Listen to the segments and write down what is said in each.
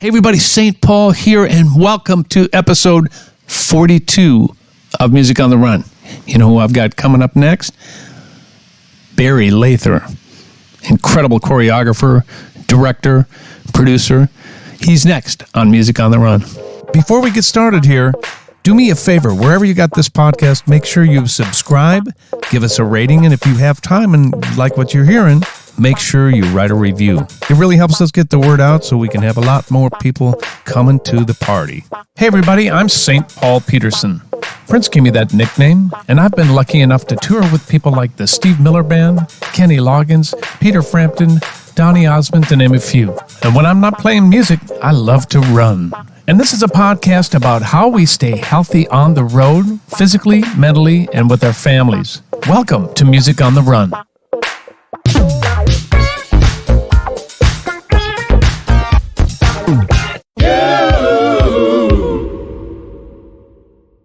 Hey everybody, St. Paul here, and welcome to episode 42 of Music on the Run. You know who I've got coming up next? Barry Lather, incredible choreographer, director, producer. He's next on Music on the Run. Before we get started here, do me a favor, wherever you got this podcast, make sure you subscribe, give us a rating, and if you have time and like what you're hearing, make sure you write a review. It really helps us get the word out so we can have a lot more people coming to the party. Hey everybody, I'm St. Paul Peterson. Prince gave me that nickname, and I've been lucky enough to tour with people like the Steve Miller Band, Kenny Loggins, Peter Frampton, Donny Osmond, to name a few. And when I'm not playing music, I love to run. And this is a podcast about how we stay healthy on the road, physically, mentally, and with our families. Welcome to Music on the Run.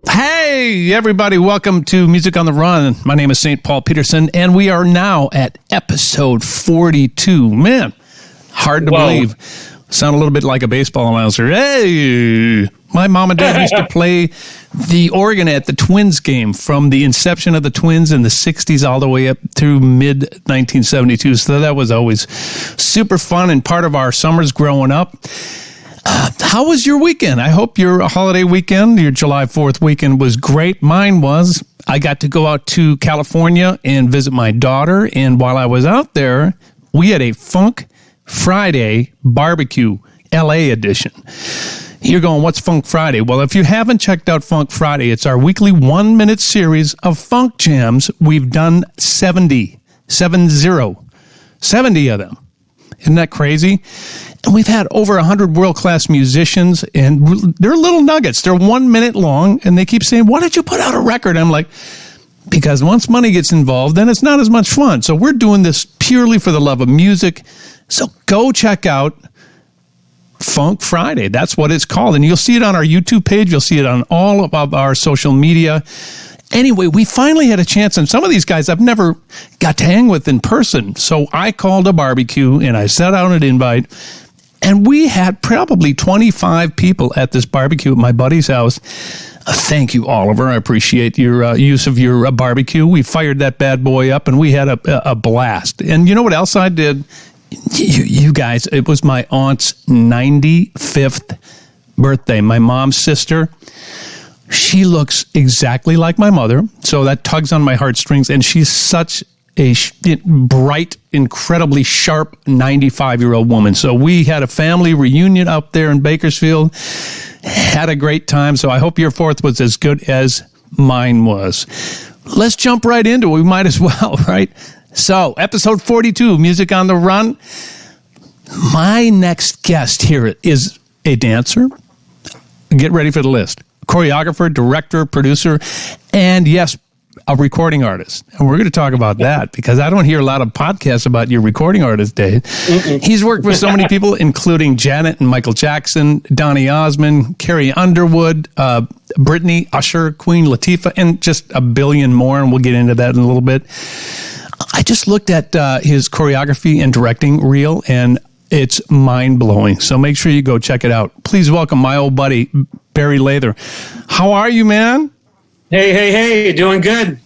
Hey everybody, welcome to Music on the Run. My name is St. Paul Peterson, and we are now at episode 42. Man, hard to believe. Sound a little bit like a baseball announcer. Hey! My mom and dad used to play the organ at the Twins game from the inception of the Twins in the 60s all the way up through mid-1972. So that was always super fun and part of our summers growing up. How was your weekend? I hope your holiday weekend, your July 4th weekend, was great. Mine was. I got to go out to California and visit my daughter. And while I was out there, we had a Funk Friday barbecue, LA edition. You're going, what's Funk Friday? Well, if you haven't checked out Funk Friday, it's our weekly 1-minute series of funk jams. We've done 70 of them. Isn't that crazy? And we've had over 100 world-class musicians, and they're little nuggets. They're 1 minute long, and they keep saying, why did you put out a record? I'm like, because once money gets involved, then it's not as much fun. So we're doing this purely for the love of music. So go check out Funk Friday. That's what it's called. And you'll see it on our YouTube page. You'll see it on all of our social media. Anyway, we finally had a chance, and some of these guys I've never got to hang with in person. So I called a barbecue, and I sent out an invite, and we had probably 25 people at this barbecue at my buddy's house. Thank you, Oliver. I appreciate your use of your barbecue. We fired that bad boy up, and we had a blast. And you know what else I did? You guys, it was my aunt's 95th birthday. My mom's sister. She looks exactly like my mother, so that tugs on my heartstrings, and she's such a bright, incredibly sharp 95-year-old woman. So we had a family reunion up there in Bakersfield, had a great time, so I hope your 4th was as good as mine was. Let's jump right into it. We might as well, right? So, episode 42, Music on the Run. My next guest here is a dancer. Get ready for the list. Choreographer, director, producer, and yes, a recording artist. And we're going to talk about that because I don't hear a lot of podcasts about your recording artist, Dave. He's worked with so many people, including Janet and Michael Jackson, Donny Osmond, Carrie Underwood, Britney, Usher, Queen Latifah, and just a billion more, and we'll get into that in a little bit. I just looked at his choreography and directing reel, and it's mind-blowing. So make sure you go check it out. Please welcome my old buddy, Barry Lather. How are you, man? Hey, doing good.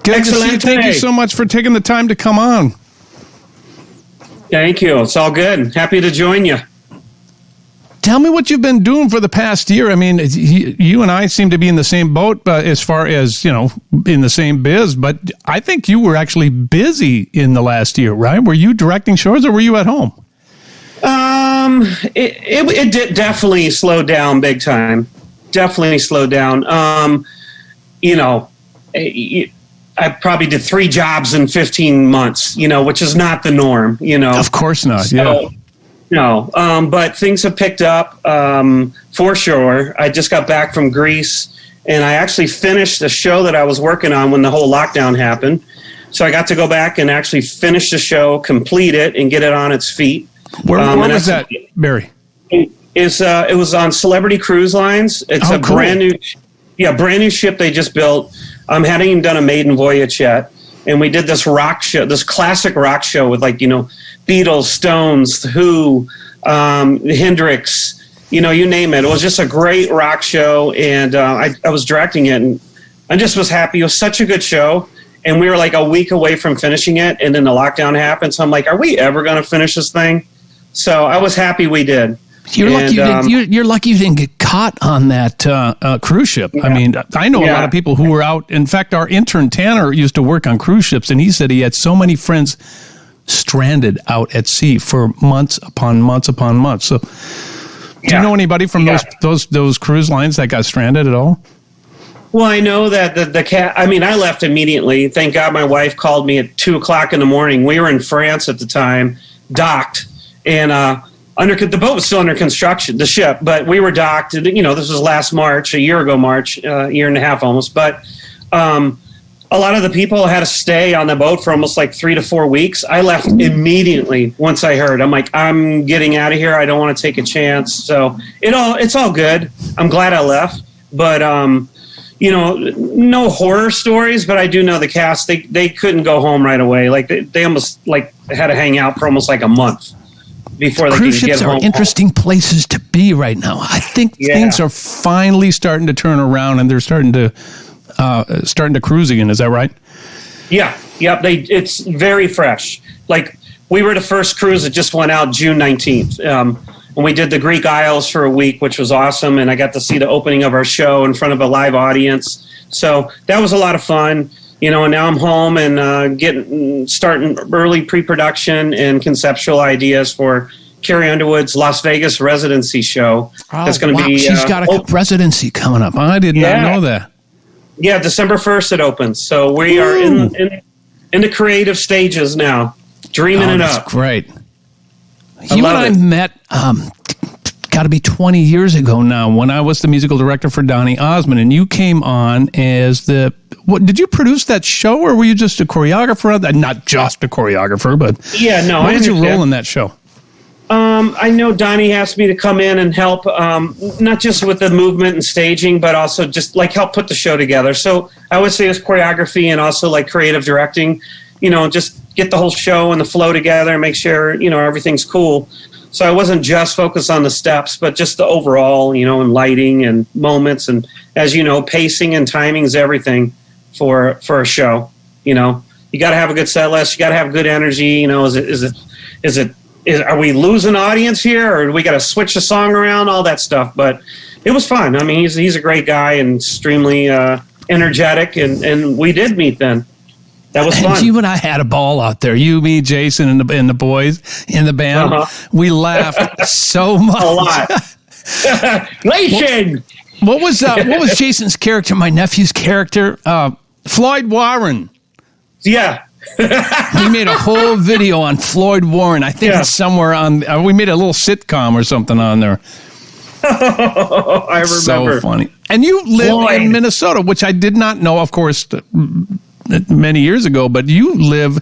Good Excellent to see you. Thank you so much for taking the time to come on. Thank you. It's all good. Happy to join you. Tell me what you've been doing for the past year. I mean, you and I seem to be in the same boat as far as, in the same biz, but I think you were actually busy in the last year, right? Were you directing shows or were you at home? It did definitely slow down big time. Definitely slowed down. I probably did 3 jobs in 15 months, which is not the norm, Of course not, so, No, but things have picked up for sure. I just got back from Greece, and I actually finished a show that I was working on when the whole lockdown happened. So I got to go back and actually finish the show, complete it, and get it on its feet. Where was that, Barry? It was on Celebrity Cruise Lines. It's a cool. brand new ship they just built. Hadn't even done a maiden voyage yet. And we did this rock show, this classic rock show with Beatles, Stones, The Who, Hendrix, you name it. It was just a great rock show, and I was directing it, and I just was happy. It was such a good show, and we were like a week away from finishing it, and then the lockdown happened. So I'm like, are we ever going to finish this thing? So I was happy we did. You're lucky you didn't get caught on that cruise ship. Yeah. I mean, I know a lot of people who were out. In fact, our intern Tanner used to work on cruise ships, and he said he had so many friends stranded out at sea for months upon months upon months. So, do you know anybody from those cruise lines that got stranded at all? Well, I know that the cat. I mean, I left immediately. Thank God, my wife called me at 2:00 in the morning. We were in France at the time, docked, and the boat was still under construction, the ship, but we were docked. This was last March, a year ago, a year and a half almost. But a lot of the people had to stay on the boat for almost like 3 to 4 weeks. I left immediately once I heard. I'm like, I'm getting out of here. I don't want to take a chance. So it's all good. I'm glad I left. But no horror stories. But I do know the cast. They couldn't go home right away. Like they almost like had to hang out for almost like a month before they cruise could get ships home. Are interesting places to be right now. I think things are finally starting to turn around, and they're starting to cruise again. Is that right? Yeah. Yep. It's very fresh. Like we were the first cruise that just went out June 19th. And we did the Greek Isles for a week, which was awesome. And I got to see the opening of our show in front of a live audience. So that was a lot of fun. And now I'm home and starting early pre-production and conceptual ideas for Carrie Underwood's Las Vegas residency show. That's going to be. She's got a residency coming up. I did not know that. Yeah, December 1st it opens. So we are in the creative stages now, dreaming it up. That's great. You and I met, got to be 20 years ago now, when I was the musical director for Donny Osmond, and you came on as did you produce that show, or were you just a choreographer? Not just a choreographer, but what was your role in that show? I know Donnie asked me to come in and help, not just with the movement and staging, but also just like help put the show together. So I would say it's choreography and also like creative directing, just get the whole show and the flow together and make sure, everything's cool. So I wasn't just focused on the steps, but just the overall, and lighting and moments. And as you know, pacing and timing is everything for a show. You got to have a good set list. You got to have good energy. Are we losing audience here, or do we got to switch the song around? All that stuff, but it was fun. I mean, he's a great guy and extremely energetic, and we did meet then. That was fun. You and I had a ball out there. You, me, Jason, and the boys in the band. We laughed so much. A lot. Nation. What was Jason's character? My nephew's character, Floyd Warren. Yeah. We made a whole video on Floyd Warren. I think it's somewhere on. We made a little sitcom or something on there. I remember. So funny. And you live in Minnesota, which I did not know, of course, many years ago. But you live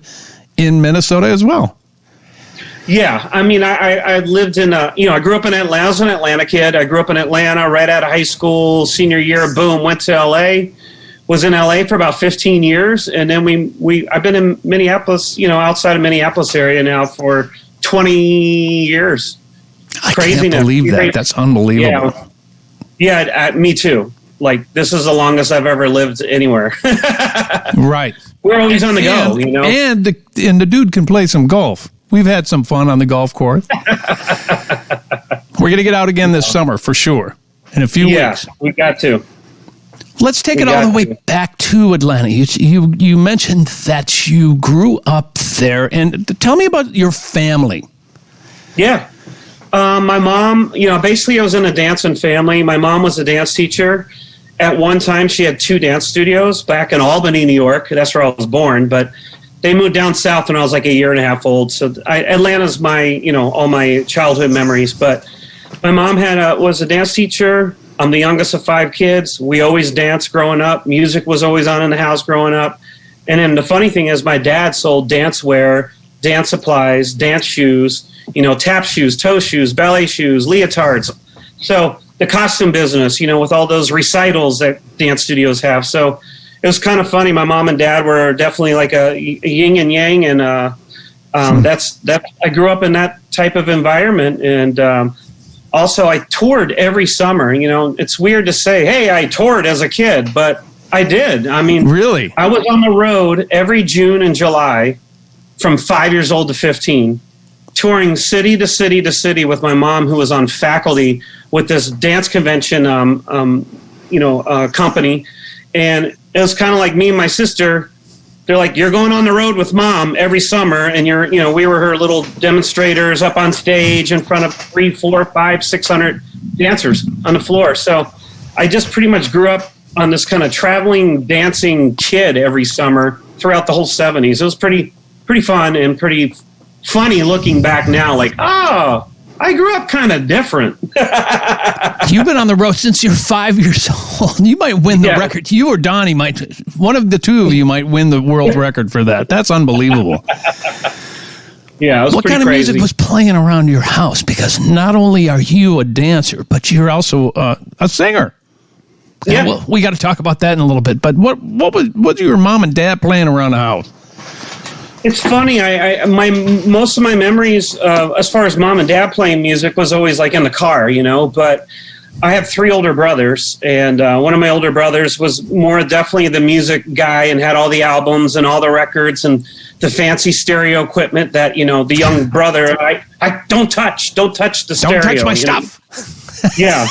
in Minnesota as well. Yeah, I mean, I lived in I grew up in Atlanta. I was an Atlanta kid. I grew up in Atlanta right out of high school, senior year. Boom, went to L.A. Was in LA for about 15 years, and then I've been in Minneapolis, outside of Minneapolis area now for 20 years. Craziness. I can't believe that. That's unbelievable. Yeah, me too. Like, this is the longest I've ever lived anywhere. Right. We're always on the go, And the dude can play some golf. We've had some fun on the golf course. We're going to get out again this summer for sure. In a few weeks. Yeah, we got to. Let's take it all the way back to Atlanta. You mentioned that you grew up there, and tell me about your family. Yeah. My mom, basically I was in a dancing family. My mom was a dance teacher. At one time, she had 2 dance studios back in Albany, New York. That's where I was born, but they moved down south when I was like a year and a half old. So Atlanta's my, all my childhood memories. But my mom was a dance teacher. I'm the youngest of 5 kids. We always danced growing up. Music was always on in the house growing up. And then the funny thing is my dad sold dance wear, dance supplies, dance shoes, tap shoes, toe shoes, ballet shoes, leotards. So the costume business, with all those recitals that dance studios have. So it was kind of funny. My mom and dad were definitely like a yin and yang. And I grew up in that type of environment. And also I toured every summer. You know, it's weird to say, hey, I toured as a kid, but I did. I mean, really, I was on the road every June and July from 5 years old to 15, touring city to city to city with my mom, who was on faculty with this dance convention, company. And it was kind of like me and my sister. They're like, you're going on the road with mom every summer, and we were her little demonstrators up on stage in front of 300, 400, 500, 600 dancers on the floor. So I just pretty much grew up on this kind of traveling, dancing kid every summer throughout the whole 70s. It was pretty fun and pretty funny looking back now. Like, oh, I grew up kind of different. You've been on the road since you're 5 years old. You might win the record. You or Donnie might, one of the two of you might win the world record for that. That's unbelievable. Yeah, it was what pretty kind of crazy. music was playing around your house? Because not only are you a dancer, but you're also a singer. Yeah, we got to talk about that in a little bit. But what was your mom and dad playing around the house? It's funny. Most of my memories, as far as mom and dad playing music, was always like in the car, you know. But I have 3 older brothers, and one of my older brothers was more definitely the music guy and had all the albums and all the records and the fancy stereo equipment that, you know, the young brother, I don't touch the stereo. Don't touch my stuff. Yeah,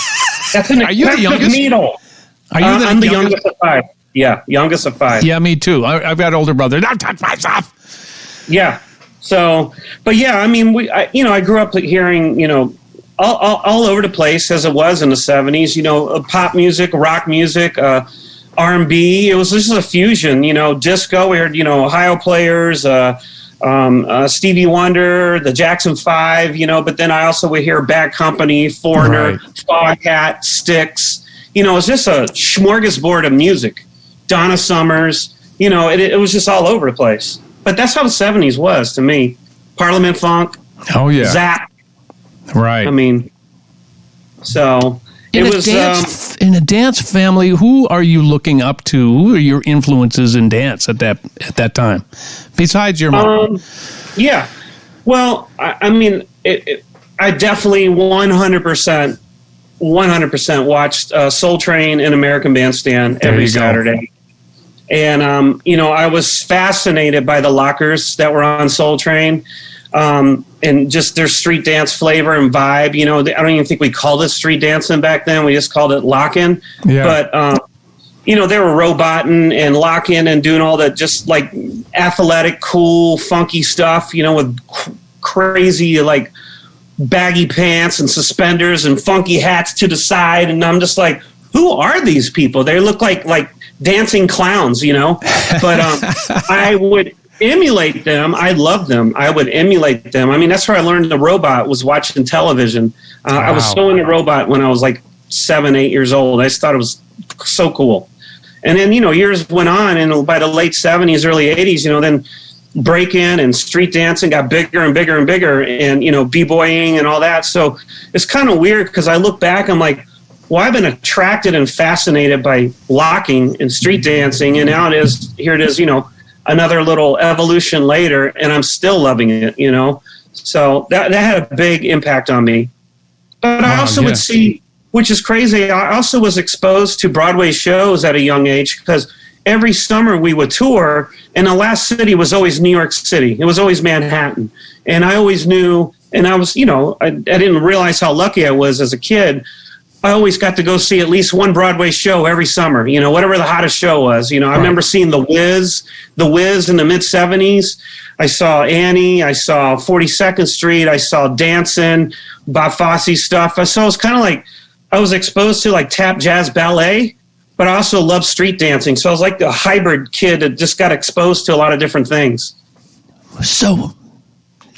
that's an Are you the youngest? needle. I'm the youngest of 5. Yeah, youngest of 5. Yeah, me too. I've got older brother. Don't touch my stuff. Yeah. So, but yeah, I mean, I grew up hearing, you know, all over the place as it was in the 70s, you know, pop music, rock music, R&B. It was just a fusion, you know, disco. We heard, you know, Ohio Players, Stevie Wonder, the Jackson 5, you know, but then I also would hear Bad Company, Foreigner, Foghat, Styx. You know, it was just a smorgasbord of music. Donna Summers, you know, it was just all over the place. But that's how the 70s was to me. Parliament Funk. Oh, yeah. Zap. Right. I mean, so in a dance family, who are you looking up to? Who are your influences in dance at that time? Besides your mom. Yeah. Well, I mean, I definitely 100% watched Soul Train and American Bandstand every Saturday. And, you know, I was fascinated by the lockers that were on Soul Train, and just their street dance flavor and vibe. You know, I don't even think we called it street dancing back then. We just called it locking. Yeah. But, you know, they were roboting and locking and doing all that just like athletic, cool, funky stuff, you know, with crazy, like baggy pants and suspenders and funky hats to the side. And I'm just like, who are these people? They look like dancing clowns, you know, but I would emulate them. I loved them. I would emulate them. I mean, that's where I learned the robot, was watching television. Wow. I was so into robot when I was like 7, 8 years old. I just thought it was so cool. And then, you know, years went on, and by the late 70s, early 80s, you know, then break-in and street dancing got bigger and bigger and bigger, and, you know, b-boying and all that. So it's kind of weird because I look back, I'm like, well, I've been attracted and fascinated by locking and street dancing, and now here it is, you know, another little evolution later, and I'm still loving it, you know. So that had a big impact on me. But I also would see, which is crazy, I also was exposed to Broadway shows at a young age, because every summer we would tour, and the last city was always New York City. It was always Manhattan. And I always knew, and I was, you know, I didn't realize how lucky I was as a kid. I always got to go see at least one Broadway show every summer, you know, whatever the hottest show was. You know, I remember seeing The Wiz in the mid-'70s. I saw Annie. I saw 42nd Street. I saw Dancing, Bob Fosse stuff. So it was kind of like I was exposed to like tap, jazz, ballet, but I also loved street dancing. So I was like a hybrid kid that just got exposed to a lot of different things. So,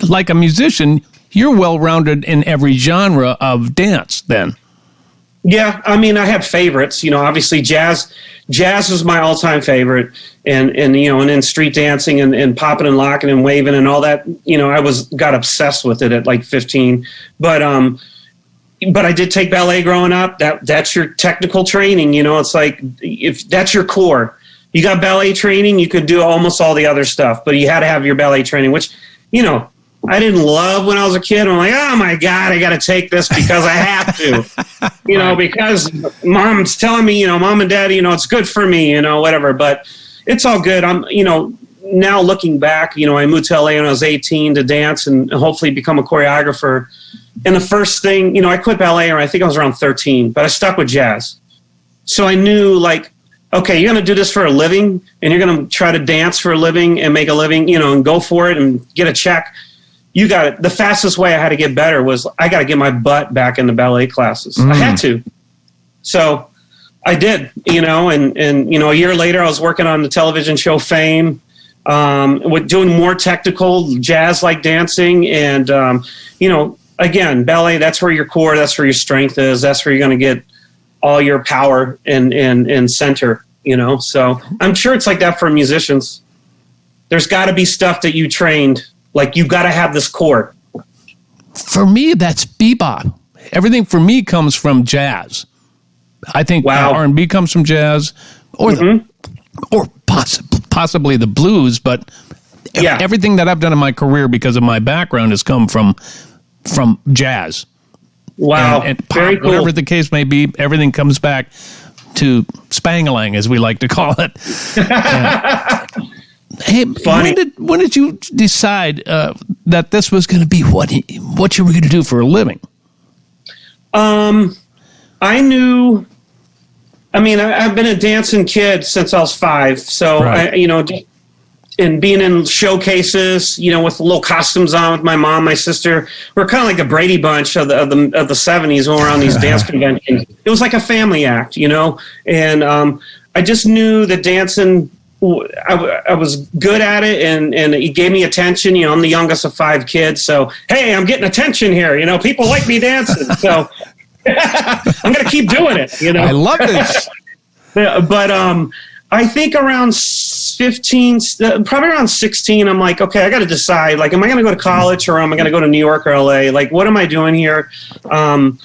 like a musician, you're well-rounded in every genre of dance then. Yeah, I mean, I have favorites. You know, obviously jazz was my all-time favorite, and you know, and then street dancing and popping and locking and waving and all that. You know, I got obsessed with it at like 15. But I did take ballet growing up. That's your technical training. You know, it's like if that's your core, you got ballet training, you could do almost all the other stuff, but you had to have your ballet training, which, you know, I didn't love when I was a kid. I'm like, oh my God, I got to take this because I have to, because mom's telling me, mom and dad, it's good for me, whatever, but it's all good. I'm, now looking back, I moved to LA when I was 18 to dance and hopefully become a choreographer. And the first thing, I quit ballet, or I think I was around 13, but I stuck with jazz. So I knew, like, okay, you're going to do this for a living, and you're going to try to dance for a living and make a living, and go for it and get a check. You got it. The fastest way I had to get better was I got to get my butt back into ballet classes. I had to. So I did, and a year later I was working on the television show Fame, with doing more technical jazz-like dancing. And, again, ballet, that's where your core, that's where your strength is. That's where you're going to get all your power and center, So I'm sure it's like that for musicians. There's got to be stuff that you trained. Like, you got to have this core. For me, that's bebop. Everything for me comes from jazz. I think R&B comes from jazz, or possibly the blues. But everything that I've done in my career because of my background has come from jazz. Wow, and pop, very cool. Whatever the case may be, everything comes back to Spangalang, as we like to call it. Hey, when did you decide that this was going to be what you were going to do for a living? I knew. I mean, I've been a dancing kid since I was 5. So right. And being in showcases, with little costumes on with my mom, my sister, we're kind of like the Brady Bunch of the 70s when we're on these dance conventions. It was like a family act, and I just knew that dancing. I was good at it, and it gave me attention. I'm the youngest of 5 kids, so hey, I'm getting attention here. People like me dancing, so I'm going to keep doing it. I love this. But I think around 15, probably around 16, I'm like, okay, I got to decide. Like, am I going to go to college, or am I going to go to New York or LA? Like, what am I doing here? And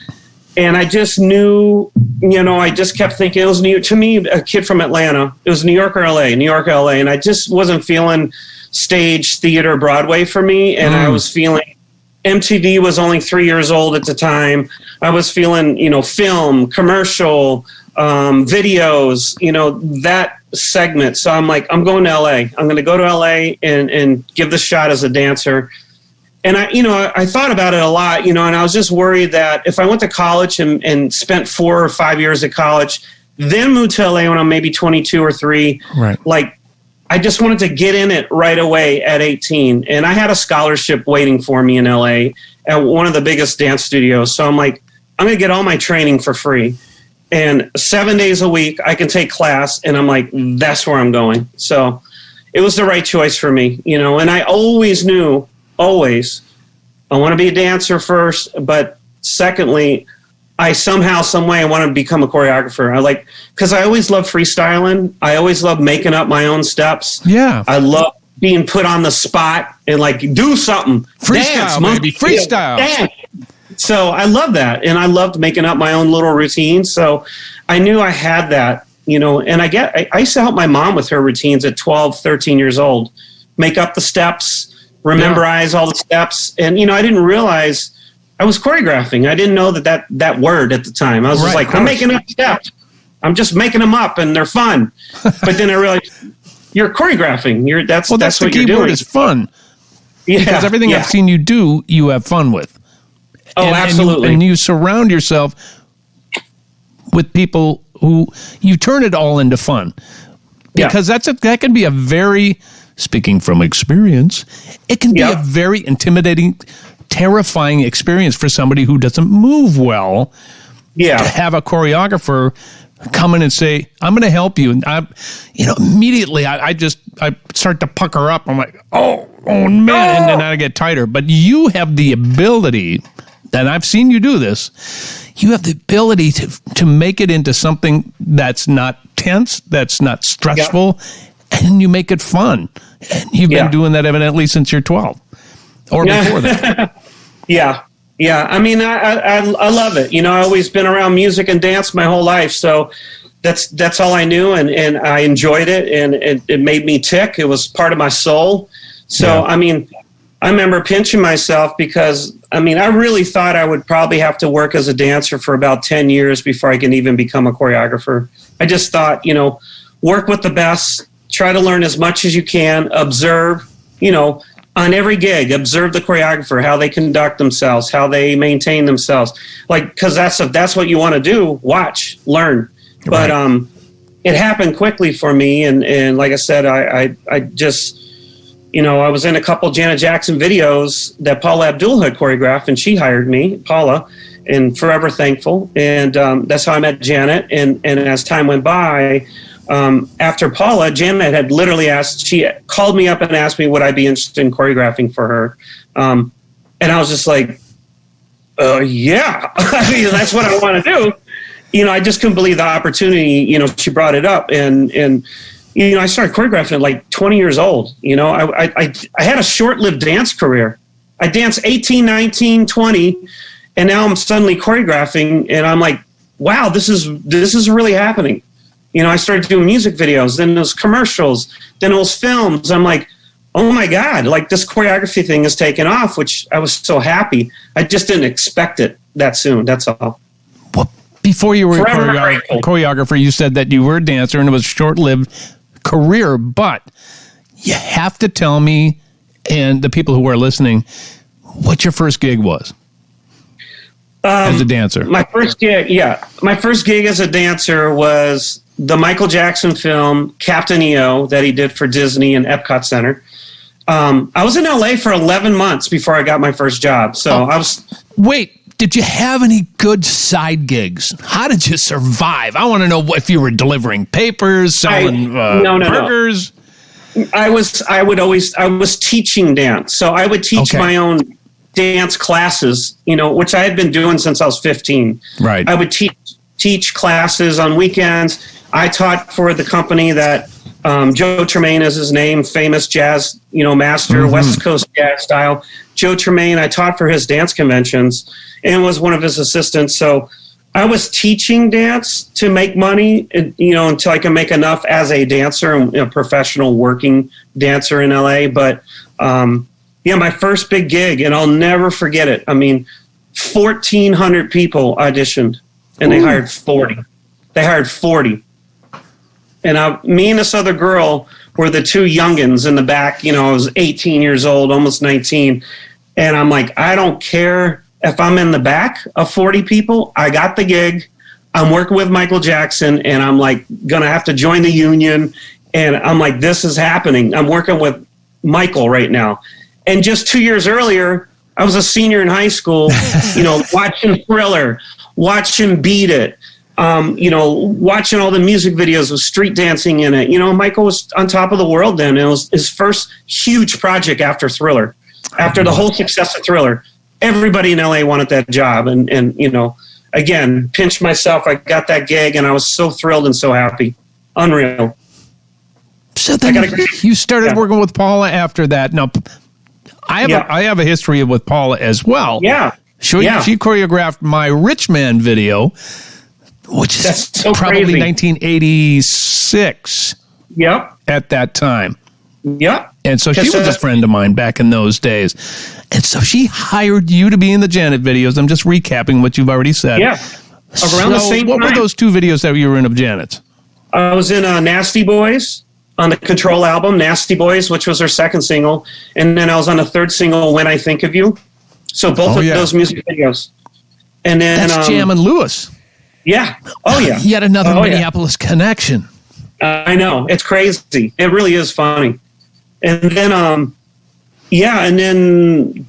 I just knew, I just kept thinking it was to me, a kid from Atlanta. It was New York or LA, and I just wasn't feeling stage, theater, Broadway for me. And I was feeling MTV was only 3 years old at the time. I was feeling, film, commercial, videos, that segment. So I'm like, I'm going to LA. I'm going to go to LA and give this shot as a dancer. And I thought about it a lot, and I was just worried that if I went to college and spent 4 or 5 years at college, then moved to LA when I'm maybe 22 or 3, right. Like, I just wanted to get in it right away at 18. And I had a scholarship waiting for me in LA at one of the biggest dance studios. So I'm like, I'm going to get all my training for free. And 7 days a week, I can take class. And I'm like, that's where I'm going. So it was the right choice for me, and I always knew, I want to be a dancer first, but secondly, I somehow, some way, I want to become a choreographer. Because I always love freestyling. I always love making up my own steps. Yeah. I love being put on the spot and do something. Freestyle, dance, baby. Freestyle. Dance. So I love that. And I loved making up my own little routines. So I knew I had that, and I used to help my mom with her routines at 12, 13 years old, make up the steps, memorize all the steps. And, I didn't realize I was choreographing. I didn't know that word at the time. I was just like, I'm making up steps. I'm just making them up and they're fun. But then I realized you're choreographing. That's the what key you're doing. word is fun. Yeah, because everything I've seen you do, you have fun with. Absolutely. And you surround yourself with people who you turn it all into fun. Because that can be a very, speaking from experience, it can be a very intimidating, terrifying experience for somebody who doesn't move well. Yeah. To have a choreographer come in and say, I'm going to help you. And immediately I start to pucker up. I'm like, oh man. And then I get tighter. But you have the ability, and I've seen you do this, you have the ability to make it into something that's not tense, that's not stressful, and you make it fun. And you've been doing that evidently since you're 12 or before that. Yeah. I mean, I love it. I've always been around music and dance my whole life. So that's all I knew. And I enjoyed it, and it made me tick. It was part of my soul. So, I mean, I remember pinching myself because, I mean, I really thought I would probably have to work as a dancer for about 10 years before I can even become a choreographer. I just thought, you know, work with the best, try to learn as much as you can, observe, you know, on every gig, observe the choreographer, how they conduct themselves, how they maintain themselves. Like, because that's what you want to do, watch, learn. But it happened quickly for me. And like I said, I just... You know, I was in a couple Janet Jackson videos that Paula Abdul had choreographed, and she hired me, Paula, and forever thankful. And that's how I met Janet. And as time went by, after Paula, Janet had literally she called me up and asked me would I be interested in choreographing for her. And I was just like, yeah, I mean, that's what I want to do. You know, I just couldn't believe the opportunity. You know, she brought it up, and you know, I started choreographing at like 20 years old. You know, I had a short-lived dance career. I danced 18, 19, 20, and now I'm suddenly choreographing, and I'm like, wow, this is really happening. You know, I started doing music videos, then those commercials, then those films. I'm like, oh my God, like this choreography thing is taking off, which I was so happy. I just didn't expect it that soon. That's all. Well, before you were a choreographer, you said that you were a dancer and it was short-lived career, but you have to tell me and the people who are listening what your first gig was as a dancer. My first gig as a dancer was the Michael Jackson film Captain EO that he did for Disney and Epcot Center. I was in LA for 11 months before I got my first job. So Wait, did you have any good side gigs? How did you survive? I want to know if you were delivering papers, selling burgers. No. I was teaching dance. So I would teach my own dance classes, you know, which I had been doing since I was 15. Right. I would teach classes on weekends. I taught for the company that Joe Tremaine is his name, famous jazz, you know, master, West Coast jazz style. Joe Tremaine, I taught for his dance conventions and was one of his assistants. So I was teaching dance to make money, you know, until I can make enough as a dancer and a professional working dancer in LA. But my first big gig, and I'll never forget it. I mean, 1,400 people auditioned, and they hired 40. They hired 40. And me and this other girl were the two youngins in the back. You know, I was 18 years old, almost 19. And I'm like, I don't care if I'm in the back of 40 people. I got the gig. I'm working with Michael Jackson, and I'm like going to have to join the union. And I'm like, this is happening. I'm working with Michael right now. And just 2 years earlier, I was a senior in high school, you know, watching Thriller, watching Beat It, you know, watching all the music videos with street dancing in it. You know, Michael was on top of the world then. It was his first huge project after Thriller. After the whole success of Thriller, everybody in LA wanted that job. And you know, again, pinched myself. I got that gig, and I was so thrilled and so happy. Unreal. So then you started working with Paula after that. Now, I have a history with Paula as well. Yeah. She choreographed my Rich Man video, which is probably crazy. 1986. Yep. At that time. Yep. And so she was a friend of mine back in those days. And so she hired you to be in the Janet videos. I'm just recapping what you've already said. Yeah. Around the same time. What were those two videos that you were in of Janet's? I was in Nasty Boys on the Control album, Nasty Boys, which was her second single. And then I was on the third single, When I Think of You. So both of those music videos. And then that's Jam and Lewis. Yeah. Oh, yeah. Yet another Minneapolis connection. I know. It's crazy. It really is funny. And then,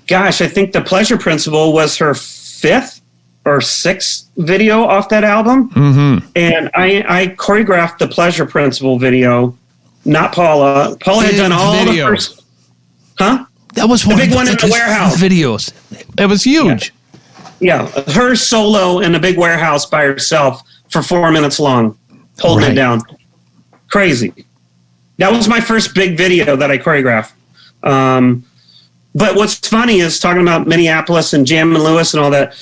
gosh, I think The Pleasure Principle was her fifth or sixth video off that album. Mm-hmm. And I choreographed The Pleasure Principle video, not Paula. Paula had done all the first. Huh? That was the big one in the warehouse. Videos. It was huge. Yeah. Her solo in the big warehouse by herself for 4 minutes long, holding it down. Crazy. That was my first big video that I choreographed. But what's funny is talking about Minneapolis and Jam and Lewis and all that.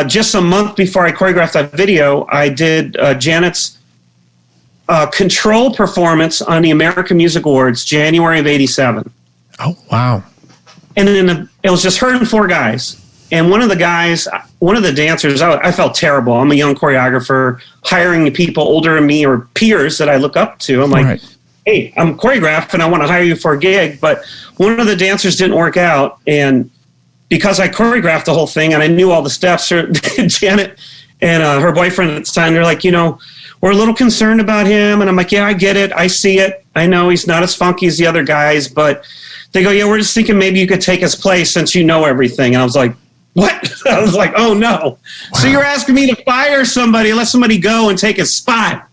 Just a month before I choreographed that video, I did Janet's control performance on the American Music Awards, January of '87. Oh, wow. And then it was just her and 4 guys. And one of the dancers, I felt terrible. I'm a young choreographer, hiring people older than me or peers that I look up to. I'm like, hey, I'm choreographing. I want to hire you for a gig. But one of the dancers didn't work out. And because I choreographed the whole thing and I knew all the steps, Janet and her boyfriend at the time, they're like, we're a little concerned about him. And I'm like, yeah, I get it. I see it. I know he's not as funky as the other guys. But they go, yeah, we're just thinking maybe you could take his place since you know everything. And I was like, what? I was like, oh, no. Wow. So you're asking me to fire somebody, let somebody go and take his spot.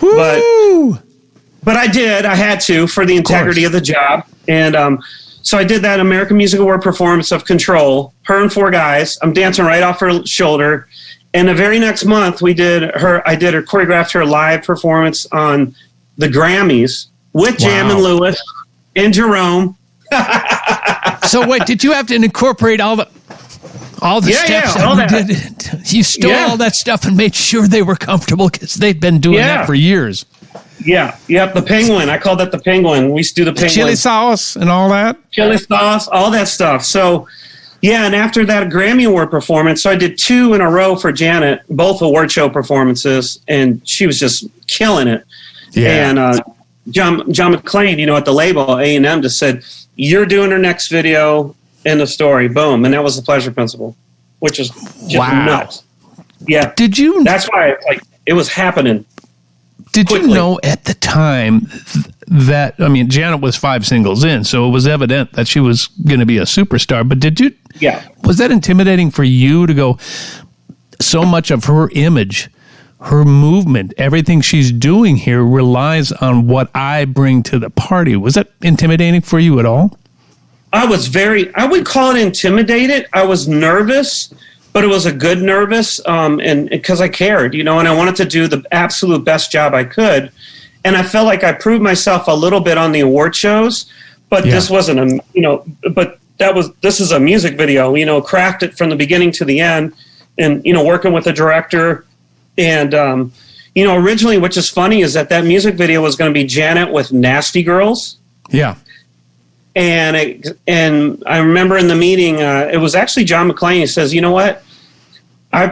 But I did. I had to for the integrity of the job. And so I did that American Music Award performance of Control, her and 4 guys. I'm dancing right off her shoulder. And the very next month, I choreographed her live performance on the Grammys with Jam and Lewis and Jerome. So wait, did you have to incorporate all the steps all that we did? You stole all that stuff and made sure they were comfortable because they'd been doing that for years. Yeah, the penguin. I called that the penguin. We used to do the penguin. Chili sauce and all that? Chili sauce, all that stuff. So, and after that Grammy Award performance, so I did 2 in a row for Janet, both award show performances, and she was just killing it. Yeah. And John McClain, at the label, A&M, just said, you're doing her next video, end of story, boom. And that was the Pleasure Principle, which is just nuts. Yeah. Did you? That's why it was happening. Did you know at the time that, Janet was 5 singles in, so it was evident that she was going to be a superstar, but did you? Yeah. Was that intimidating for you to go, so much of her image, her movement, everything she's doing here relies on what I bring to the party? Was that intimidating for you at all? I would call it intimidated. I was nervous, but it was a good nervous, and because I cared, and I wanted to do the absolute best job I could. And I felt like I proved myself a little bit on the award shows, but this wasn't this is a music video, crafted from the beginning to the end, and, working with a director. And, originally, which is funny, is that music video was going to be Janet with Nasty Girls. Yeah. And I remember in the meeting, it was actually John McClain. He says, you know what?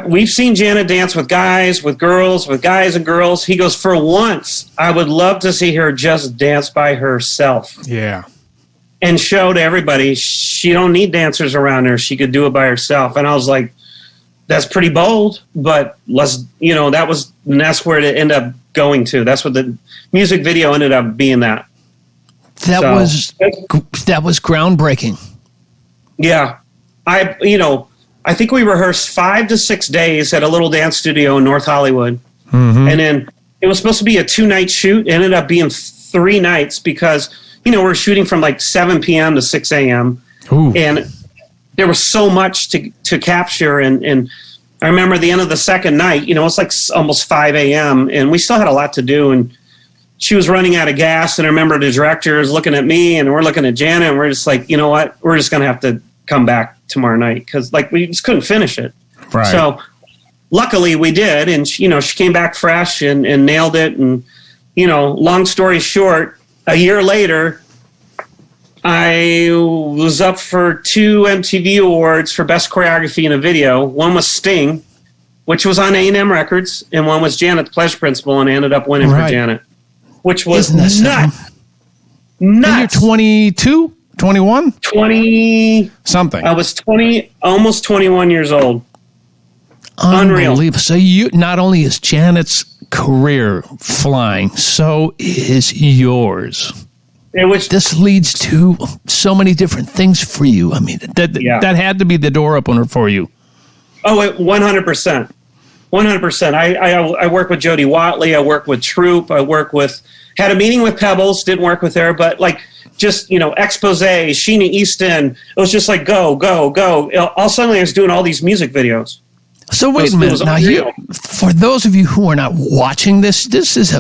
We've seen Janet dance with guys, with girls, with guys and girls. He goes, for once, I would love to see her just dance by herself. Yeah. And show to everybody she don't need dancers around her. She could do it by herself. And I was like, that's pretty bold, but that's where it ended up going to. That's what the music video ended up being that. That was groundbreaking. Yeah. I think we rehearsed 5 to 6 days at a little dance studio in North Hollywood. Mm-hmm. And then it was supposed to be a 2-night shoot. It ended up being 3 nights because, we're shooting from 7 p.m. to 6 a.m. Ooh. And there was so much to capture. And I remember at the end of the second night, it's almost 5 a.m. and we still had a lot to do. And she was running out of gas. And I remember the director is looking at me and we're looking at Janet and we're just like, you know what? We're just going to have to come back tomorrow night because we just couldn't finish it. Right. So luckily we did. And she came back fresh and nailed it. And, long story short, a year later, I was up for 2 MTV awards for Best Choreography in a Video. One was Sting, which was on A&M Records, and one was Janet, the Pleasure Principle, and I ended up winning for Janet, which was nuts. And you're 22, 21? 20 something. I was almost 21 years old. Unreal. So not only is Janet's career flying, so is yours. This leads to so many different things for you. That had to be the door opener for you. Oh, 100%. 100%. I work with Jody Watley. I work with Troop. Had a meeting with Pebbles. Didn't work with her, but Expose, Sheena Easton. It was just go, go, go. All suddenly I was doing all these music videos. So wait a minute. Now, for those of you who are not watching this is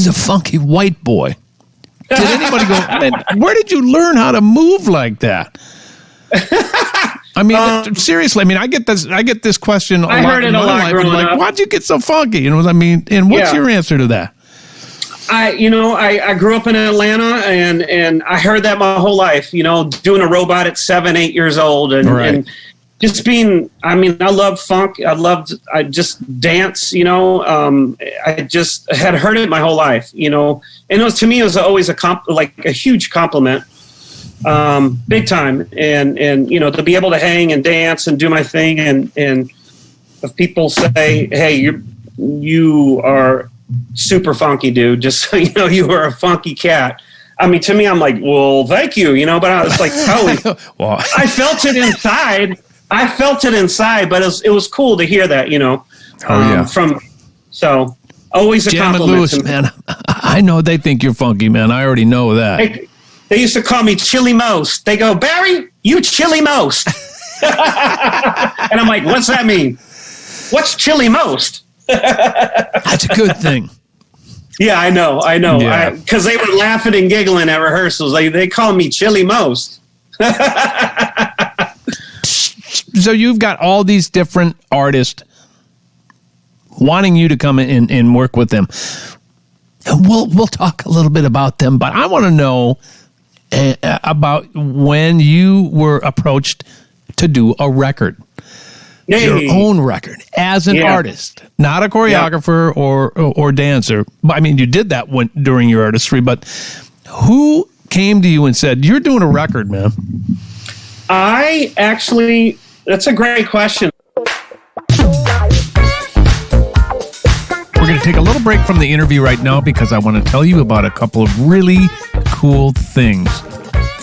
a funky white boy. Did anybody go, man, where did you learn how to move like that? Seriously, I get this question a lot in my life. Why'd you get so funky? And what's your answer to that? I grew up in Atlanta, and I heard that my whole life, doing a robot at 7, 8 years old, and just being, I love funk. I just dance, I just had heard it my whole life, and to me, it was always a huge compliment, big time. And, to be able to hang and dance and do my thing. And if people say, hey, you are super funky, dude, just so you know, you are a funky cat. To me, I'm like, well, thank you, but I was like, oh, well, I felt it inside. But it was cool to hear that, so always a Jam and compliment. Lewis, man, I know they think you're funky, man. I already know that. They used to call me Chili Most. They go, Barry, you Chili Most. And I'm like, what's that mean? What's Chili Most? That's a good thing. Yeah, I know. Yeah. Because they were laughing and giggling at rehearsals. They call me Chili Most. So you've got all these different artists wanting you to come in and work with them. We'll talk a little bit about them, but I want to know about when you were approached to do a record. Your own record as an artist, not a choreographer or dancer. You did that during your artistry, but who came to you and said, you're doing a record, man? That's a great question. We're going to take a little break from the interview right now because I want to tell you about a couple of really cool things.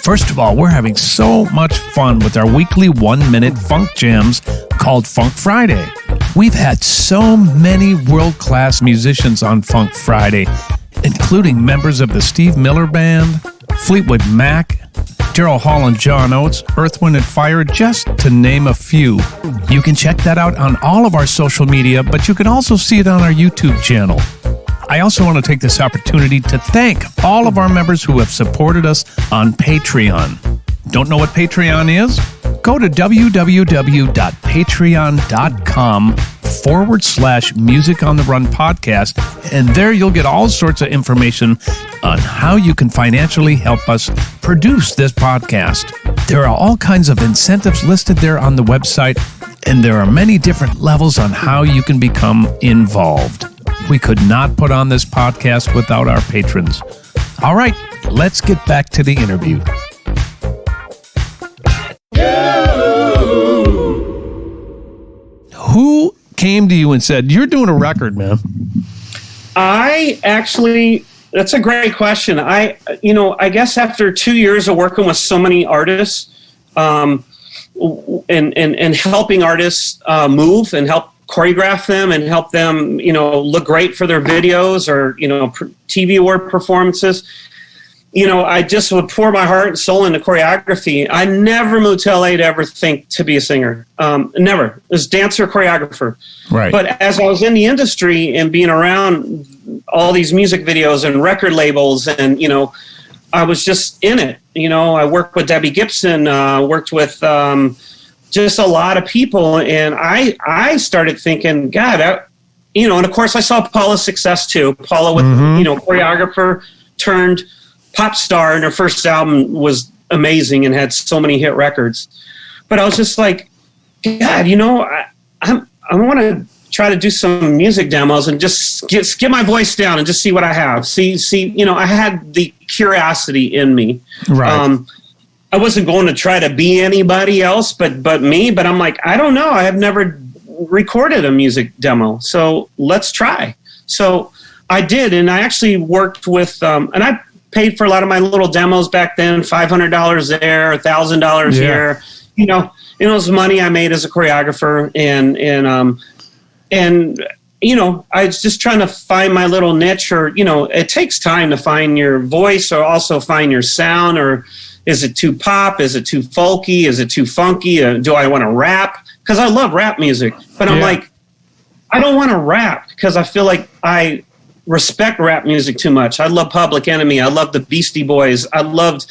First of all, we're having so much fun with our weekly 1-minute funk jams called Funk Friday. We've had so many world-class musicians on Funk Friday, including members of the Steve Miller Band, Fleetwood Mac, Daryl Hall and John Oates, Earth, Wind & Fire, just to name a few. You can check that out on all of our social media, but you can also see it on our YouTube channel. I also want to take this opportunity to thank all of our members who have supported us on Patreon. Don't know what Patreon is? Go to www.patreon.com/Music on the Run podcast, and there you'll get all sorts of information on how you can financially help us produce this podcast. There are all kinds of incentives listed there on the website, and there are many different levels on how you can become involved. We could not put on this podcast without our patrons. All right, let's get back to the interview. Who came to you and said, you're doing a record, man? That's a great question. I guess after 2 years of working with so many artists, and helping artists move and help choreograph them and help them, look great for their videos or, TV award performances. I just would pour my heart and soul into choreography. I never moved to LA to ever think to be a singer. Never. It was dancer, choreographer. Right. But as I was in the industry and being around all these music videos and record labels and, I was just in it. I worked with Debbie Gibson, worked with just a lot of people. And I started thinking, God, and of course I saw Paula's success too. Paula with, choreographer turned pop star, and her first album was amazing and had so many hit records. But I was just like, God, I want to try to do some music demos and just get my voice down and just see what I have. See, I had the curiosity in me. Right. I wasn't going to try to be anybody else but me, but I'm like, I don't know. I have never recorded a music demo, so let's try. So I did, and I actually worked with, and I paid for a lot of my little demos back then, $500 there, $1,000 here. It was money I made as a choreographer, and I was just trying to find my little niche, or it takes time to find your voice, or also find your sound, or is it too pop? Is it too folky? Is it too funky? Do I want to rap? Because I love rap music, but I'm like, I don't want to rap because I feel like I respect rap music too much. I love Public Enemy. I love the Beastie Boys. I loved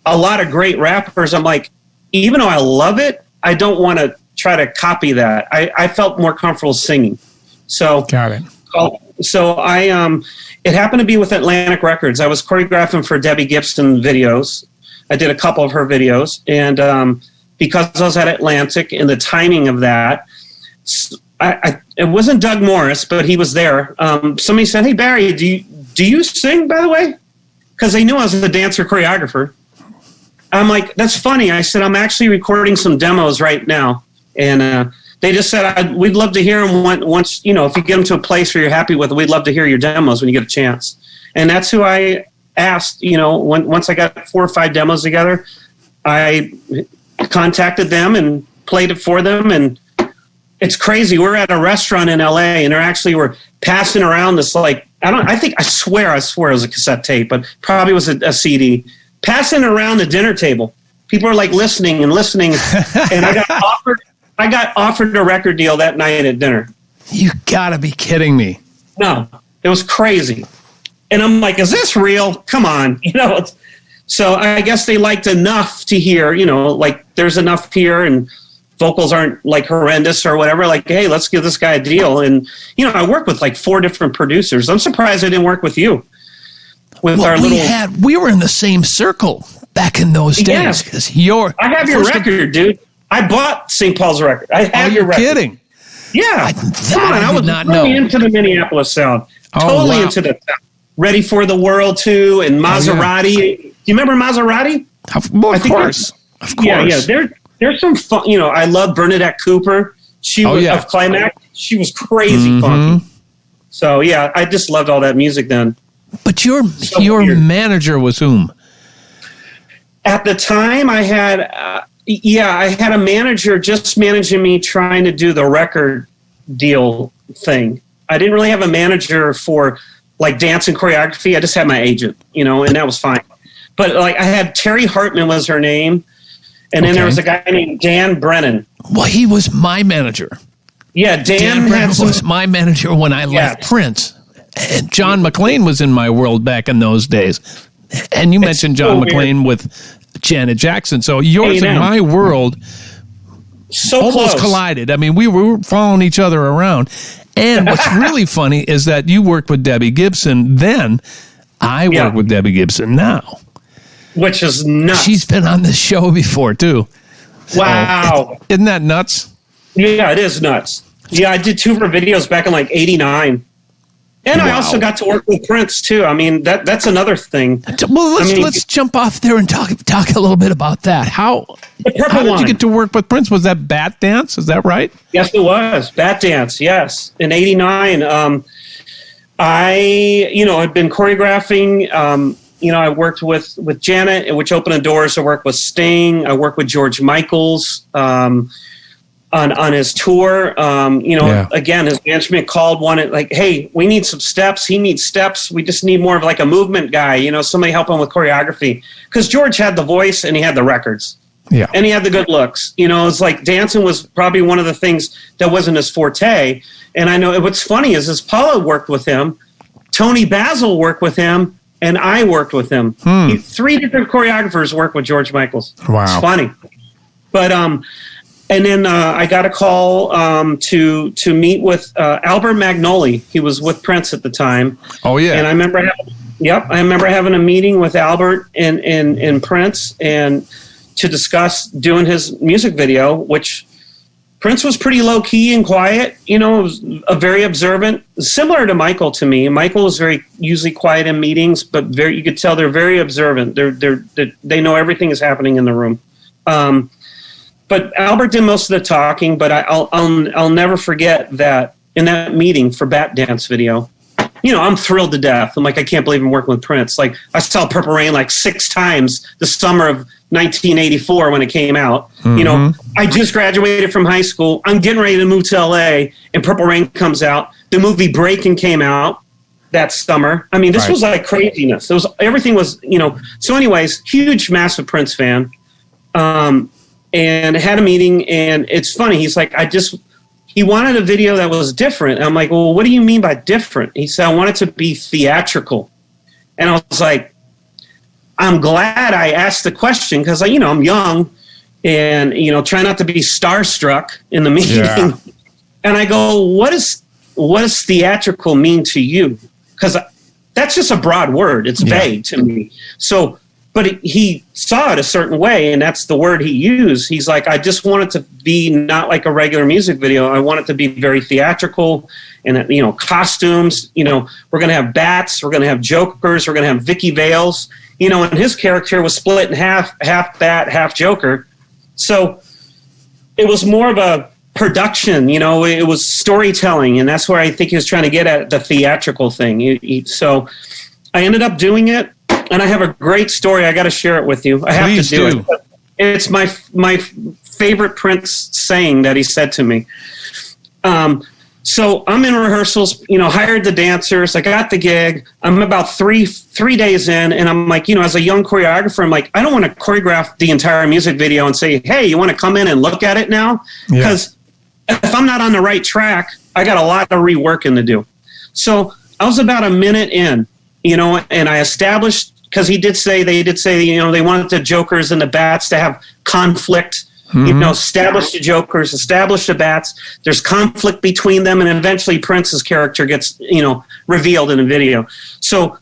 a lot of great rappers. I'm like, even though I love it, I don't want to try to copy that. I felt more comfortable singing. So got it. So it happened to be with Atlantic Records. I was choreographing for Debbie Gibson videos. I did a couple of her videos, and because I was at Atlantic and the timing of that, it wasn't Doug Morris, but he was there. Somebody said, "Hey Barry, do you sing, by the way?" Because they knew I was a dancer choreographer. I'm like, "That's funny." I said, "I'm actually recording some demos right now," and they just said, "We'd love to hear them once. You know, if you get them to a place where you're happy with it, we'd love to hear your demos when you get a chance." And that's who I asked. You know, once I got 4 or 5 demos together, I contacted them and played it for them. And it's crazy. We're at a restaurant in LA, and they were passing around this, like, I swear it was a cassette tape, but probably was a CD, passing around the dinner table. People are like listening, and I got offered a record deal that night at dinner. You gotta be kidding me. No, it was crazy. And I'm like, is this real? Come on. You know, so I guess they liked enough to hear, you know, like there's enough here and vocals aren't like horrendous or whatever. Like, hey, let's give this guy a deal. And, you know, I worked with like 4 different producers. I'm surprised I didn't work with you. We were in the same circle back in those days. Yes. I have your record, dude. I bought St. Paul's record. I have your record. Kidding? Yeah. I was really into the Minneapolis sound. Totally into the sound. Ready for the World too, and Maserati. Do you remember Maserati? Of course. Yeah. There's some fun. You know, I love Bernadette Cooper. She was of Climax. She was crazy funky. So yeah, I just loved all that music then. But your manager was whom? At the time, I had a manager just managing me, trying to do the record deal thing. I didn't really have a manager for like dance and choreography. I just had my agent, you know, and that was fine. But like I had Terry Hartman was her name. And then there was a guy named Dan Brennan. Well, he was my manager. Yeah, Dan Brennan was my manager when I left Prince. And John McClain was in my world back in those days. And you mentioned John McClain with Janet Jackson. So yours and my world almost collided. I mean, we were following each other around. And what's really funny is that you worked with Debbie Gibson then. I work with Debbie Gibson now. Which is nuts. She's been on this show before, too. Wow. Isn't that nuts? Yeah, it is nuts. Yeah, I did 2 of her videos back in like 89. And I also got to work with Prince, too. I mean, that's another thing. Well, let's jump off there and talk a little bit about that. How did you get to work with Prince? Was that Bat Dance? Is that right? Yes, it was. Bat Dance, yes. In 89. I had been choreographing. I worked with Janet, which opened the doors to work with Sting. I worked with George Michaels on his tour. Again, his management wanted like, hey, we need some steps. He needs steps. We just need more of like a movement guy, you know, somebody helping with choreography. Because George had the voice and he had the records. Yeah. And he had the good looks. You know, it's like dancing was probably one of the things that wasn't his forte. And I know what's funny is Paula worked with him, Tony Basil worked with him, and I worked with him. 3 different choreographers worked with George Michaels. Wow. It's funny. But and then I got a call to meet with Albert Magnoli. He was with Prince at the time. Oh yeah. And I remember having a meeting with Albert and Prince and to discuss doing his music video, which Prince was pretty low key and quiet, you know, was very observant, similar to Michael to me. Michael was usually quiet in meetings, but you could tell they're very observant. They know everything is happening in the room. But Albert did most of the talking, but I'll never forget that in that meeting for Bat Dance video, you know, I'm thrilled to death. I'm like, I can't believe I'm working with Prince. Like I saw Purple Rain like 6 times the summer of 1984 when it came out. You know, I just graduated from high school. I'm getting ready to move to LA and Purple Rain comes out. The movie Breakin' came out that summer. I mean, this was like craziness. Everything was, you know. So anyways, huge, massive Prince fan. And had a meeting and it's funny. He's like, he wanted a video that was different. And I'm like, well, what do you mean by different? He said, I want it to be theatrical. And I was like, I'm glad I asked the question because, you know, I'm young and, you know, try not to be starstruck in the meeting. Yeah. And I go, what is what does theatrical mean to you? Because that's just a broad word. It's vague to me. So, but he saw it a certain way, and that's the word he used. He's like, I just want it to be not like a regular music video. I want it to be very theatrical, and costumes. We're going to have bats. We're going to have jokers. We're going to have Vicky Vales. And his character was split in half bat, half joker. So it was more of a production, it was storytelling, and that's where I think he was trying to get at the theatrical thing. So I ended up doing it, and I have a great story. I got to share it with you. I have to do it. It's my favorite Prince saying that he said to me. So I'm in rehearsals, hired the dancers. I got the gig. I'm about three days in, and I'm like, as a young choreographer, I'm like, I don't want to choreograph the entire music video and say, hey, you want to come in and look at it now? Because if I'm not on the right track, I got a lot of reworking to do. So I was about a minute in, and I established, because they did say, they wanted the jokers and the bats to have conflict. Establish the jokers, establish the bats. There's conflict between them, and eventually Prince's character gets, revealed in a video. So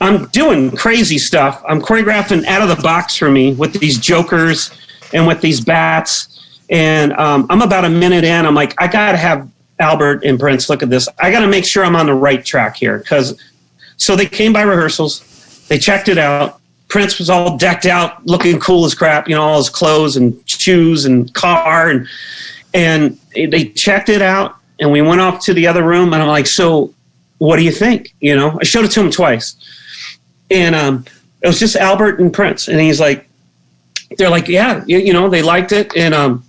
I'm doing crazy stuff. I'm choreographing out of the box for me with these jokers and with these bats. And I'm about a minute in. I'm like, I got to have Albert and Prince look at this. I got to make sure I'm on the right track here. So they came by rehearsals. They checked it out. Prince was all decked out, looking cool as crap, all his clothes and shoes and car. And they checked it out, and we went off to the other room, and I'm like, so what do you think? I showed it to him twice. And it was just Albert and Prince. And he's like, they're like, yeah, they liked it. And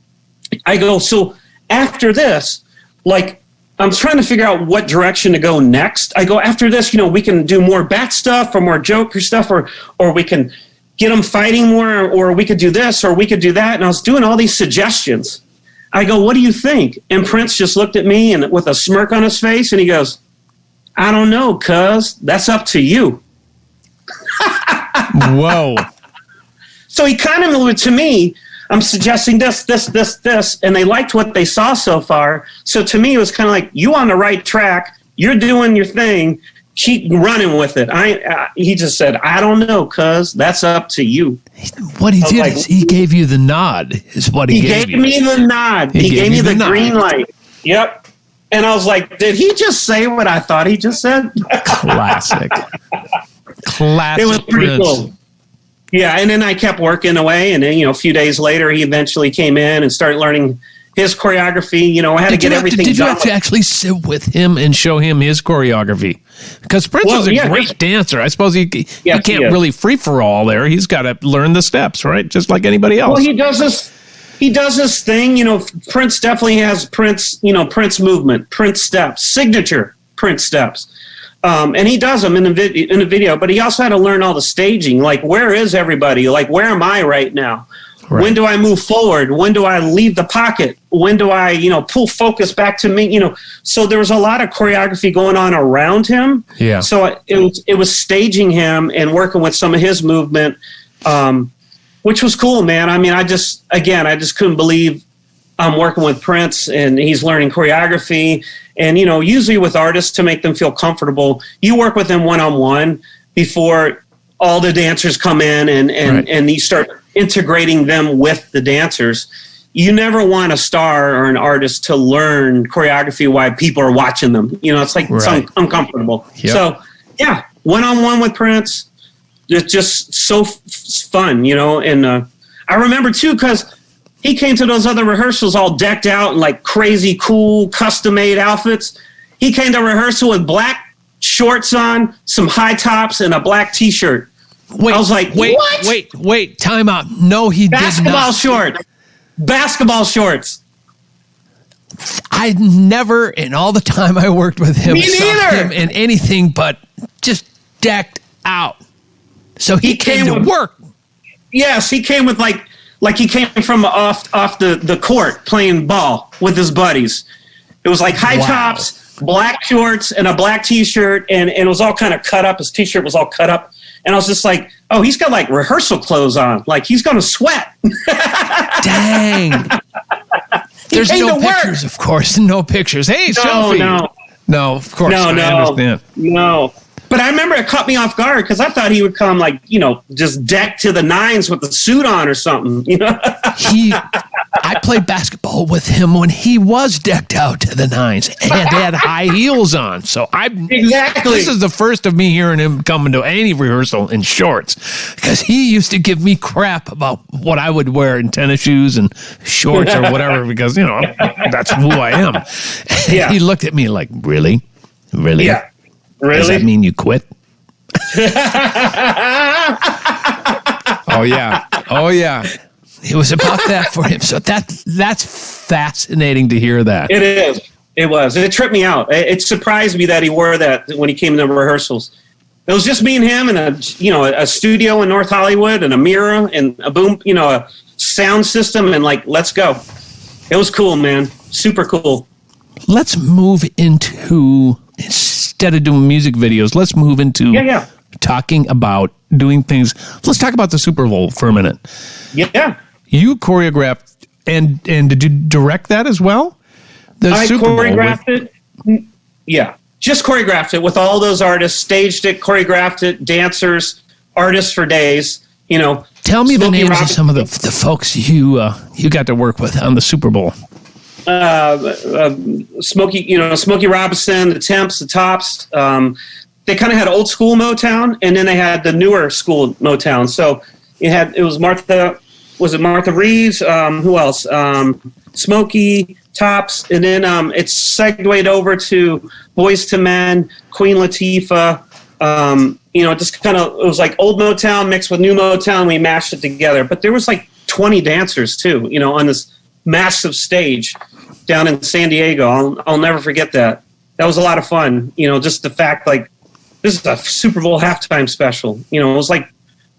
I go, so after this, I'm trying to figure out what direction to go next. I go, after this, we can do more bat stuff or more Joker stuff, or we can get them fighting more, or we could do this, or we could do that. And I was doing all these suggestions. I go, what do you think? And Prince just looked at me and with a smirk on his face, and he goes, I don't know, cuz that's up to you. Whoa. So he kind of, to me, I'm suggesting this, and they liked what they saw so far. So to me, it was kind of like, you on the right track, you're doing your thing, keep running with it. He just said, I don't know, cuz that's up to you. What he did is he gave you the nod, is what he gave you. He gave me the nod. He gave me the green light. Yep. And I was like, did he just say what I thought he just said? Classic. It was pretty cool. Yeah, and then I kept working away, and then, a few days later, he eventually came in and started learning his choreography. I had to get everything done. Did you have to actually sit with him and show him his choreography? Because Prince is a great dancer. I suppose he can't really free-for-all there. He's got to learn the steps, right? Just like anybody else. Well, he does this thing. Prince definitely has Prince movement, Prince steps, signature Prince steps. And he does them in the video, but he also had to learn all the staging. Like, where is everybody? Like, where am I right now? Right. When do I move forward? When do I leave the pocket? When do I, pull focus back to me? So there was a lot of choreography going on around him. Yeah. So it was staging him and working with some of his movement, which was cool, man. I mean, I just couldn't believe I'm working with Prince, and he's learning choreography. And, usually with artists, to make them feel comfortable, you work with them one-on-one before all the dancers come in and you start integrating them with the dancers. You never want a star or an artist to learn choreography while people are watching them. It's like it's uncomfortable. Yep. So, yeah, one-on-one with Prince, it's just so fun, And I remember, too, because he came to those other rehearsals all decked out in like crazy, cool, custom-made outfits. He came to rehearsal with black shorts on, some high tops, and a black T-shirt. I was like, wait, time out. No, he did not. Basketball shorts. I never, in all the time I worked with him, saw him in anything but just decked out. So he came to work. Yes, he came with like he came from off the court playing ball with his buddies. It was like high tops, black shorts, and a black T-shirt, and it was all kind of cut up. His T-shirt was all cut up. And I was just like, oh, he's got like rehearsal clothes on. Like he's going to sweat. Dang. There's no pictures, of course. No pictures. Hey, selfie. No, of course. No, I understand. no. But I remember it caught me off guard because I thought he would come like, just decked to the nines with the suit on or something, I played basketball with him when he was decked out to the nines and had high heels on. So Exactly. This is the first of me hearing him coming to any rehearsal in shorts, because he used to give me crap about what I would wear in tennis shoes and shorts or whatever, because, that's who I am. Yeah. He looked at me like, really? Yeah. Really? Does that mean you quit? Oh, yeah. It was about that for him. So that's fascinating to hear that. It is. It was. It tripped me out. It surprised me that he wore that when he came to rehearsals. It was just me and him and a studio in North Hollywood and a mirror and a boom, a sound system, and like, let's go. It was cool, man. Super cool. Let's move into, instead of doing music videos, let's move into talking about doing things. Let's talk about the Super Bowl for a minute. Yeah. You choreographed, and did you direct that as well? I choreographed it. Yeah. Just choreographed it with all those artists, staged it, choreographed it, dancers, artists for days, Tell me the names of some of the folks you got to work with on the Super Bowl. Smokey Robinson, the Temps, the Tops. They kind of had old school Motown, and then they had the newer school Motown. So it was Martha Reeves? Who else? Smokey, Tops, and then it segued over to Boys to Men, Queen Latifah. Just kind of, it was like old Motown mixed with new Motown. We mashed it together, but there was like 20 dancers too, on this massive stage down in San Diego. I'll never forget that. That was a lot of fun. Just the fact, like, this is a Super Bowl halftime special. It was like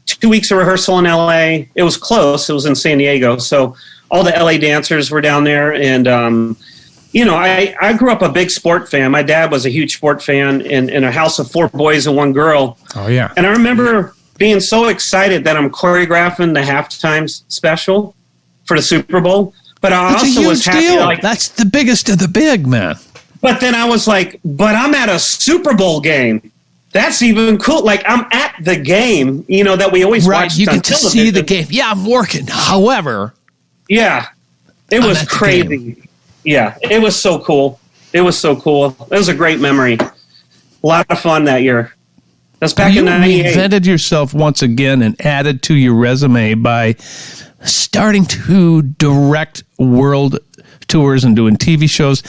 2 weeks of rehearsal in LA. It was close. It was in San Diego. So all the LA dancers were down there. And, I grew up a big sport fan. My dad was a huge sport fan in a house of 4 boys and 1 girl. Oh, yeah. And I remember being so excited that I'm choreographing the halftime special for the Super Bowl. But I also was happy. Deal. That's the biggest of the big, man. But then I was like, but I'm at a Super Bowl game. That's even cool. Like, I'm at the game, that we always watch. You get to see the game. Yeah, I'm working. However. Yeah. It was crazy. Yeah. It was so cool. It was a great memory. A lot of fun that year. That's back in 98. You reinvented yourself once again and added to your resume by starting to direct world tours and doing TV shows.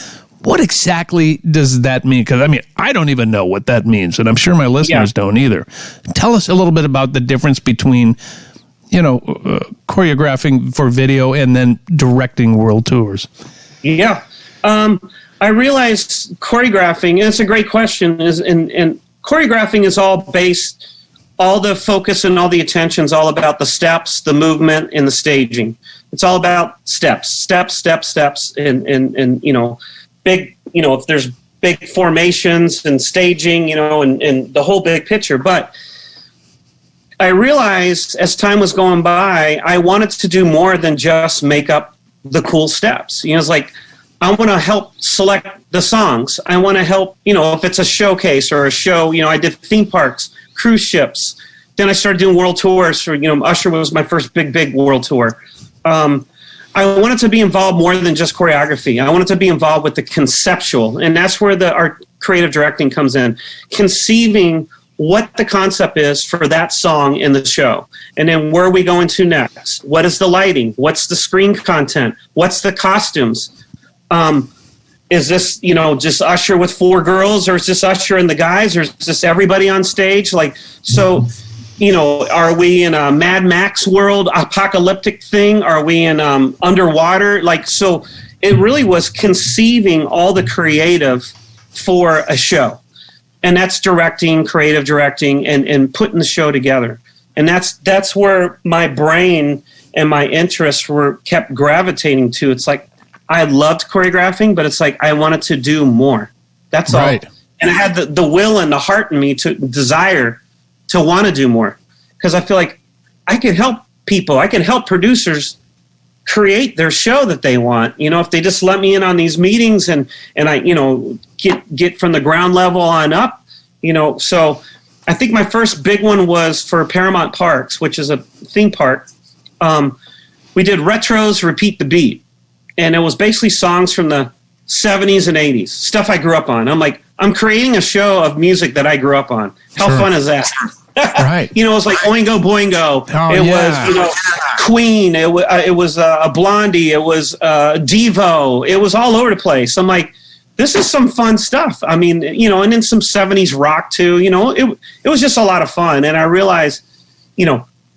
What exactly does that mean? Because, I don't even know what that means, and I'm sure my listeners don't either. Tell us a little bit about the difference between, choreographing for video and then directing world tours. Yeah. I realized choreographing, and it's a great question, and choreographing is all the focus and all the attention is all about the steps, the movement, and the staging. It's all about steps, and big, if there's big formations and staging, and the whole big picture. But I realized as time was going by, I wanted to do more than just make up the cool steps. It's like, I want to help select the songs. I want to help, if it's a showcase or a show, I did theme parks, cruise ships. Then I started doing world tours for, Usher was my first big world tour. I wanted to be involved more than just choreography. I wanted to be involved with the conceptual, and that's where our creative directing comes in. Conceiving what the concept is for that song in the show, and then where are we going to next? What is the lighting? What's the screen content? What's the costumes? Is this, just Usher with 4 girls, or is this Usher and the guys, or is this everybody on stage? Like, so... are we in a Mad Max world, apocalyptic thing? Are we in underwater? Like, so it really was conceiving all the creative for a show. And that's directing, creative directing, and putting the show together. And that's where my brain and my interests were kept gravitating to. It's like, I loved choreographing, but it's like, I wanted to do more. That's right. All. And I had the will and the heart in me to desire to want to do more, because I feel like I can help people. I can help producers create their show that they want. If they just let me in on these meetings and I, get from the ground level on up, so I think my first big one was for Paramount Parks, which is a theme park. We did Retros Repeat the Beat, and it was basically songs from the 70s and 80s, stuff I grew up on. I'm creating a show of music that I grew up on. How fun is that? Right. It was like Oingo Boingo. Was, Queen. It was a Blondie. It was Devo. It was all over the place. I'm like, this is some fun stuff. I mean, and then some 70s rock too. It was just a lot of fun. And I realized,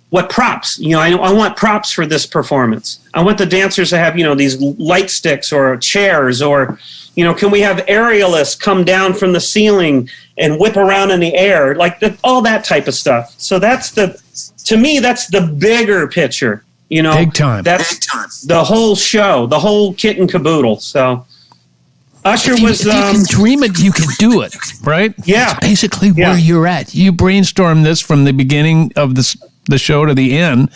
what props? I want props for this performance. I want the dancers to have, these light sticks or chairs, or, can we have aerialists come down from the ceiling and whip around in the air, like all that type of stuff. So to me, that's the bigger picture. Big time. That's the whole show, the whole kit and caboodle. So Usher was. If you can dream it, you can do it, right? Yeah. That's basically where you're at. You brainstorm this from the beginning of the show to the end.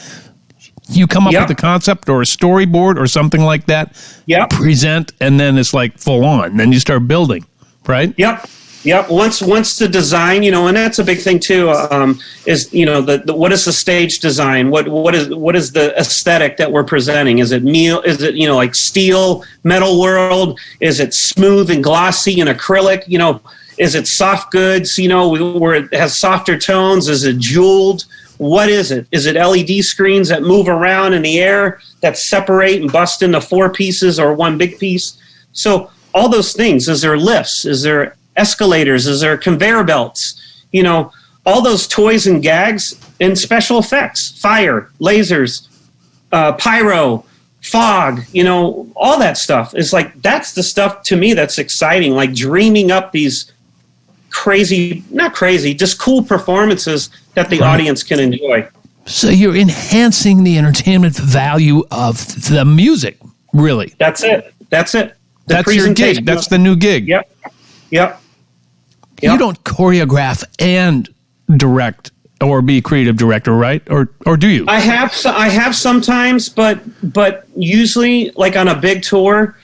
You come up with a concept or a storyboard or something like that. Yeah. Present, and then it's like full on. Then you start building, right? Yep. Once the design, and that's a big thing too. Is what is the stage design? What is the aesthetic that we're presenting? Is it like steel, metal world? Is it smooth and glossy and acrylic? Is it soft goods? Where it has softer tones? Is it jeweled? What is it? Is it LED screens that move around in the air that separate and bust into 4 pieces or one big piece? So all those things. Is there lifts? Is there escalators? Is there conveyor belts? All those toys and gags and special effects, fire, lasers, pyro, fog, all that stuff. It's like, that's the stuff to me that's exciting, like dreaming up these not crazy, just cool performances that the audience can enjoy. So you're enhancing the entertainment value of the music, really. That's it. That's your gig. That's the new gig. Yep. You don't choreograph and direct or be creative director, right? Or do you? I have sometimes, but usually, like on a big tour,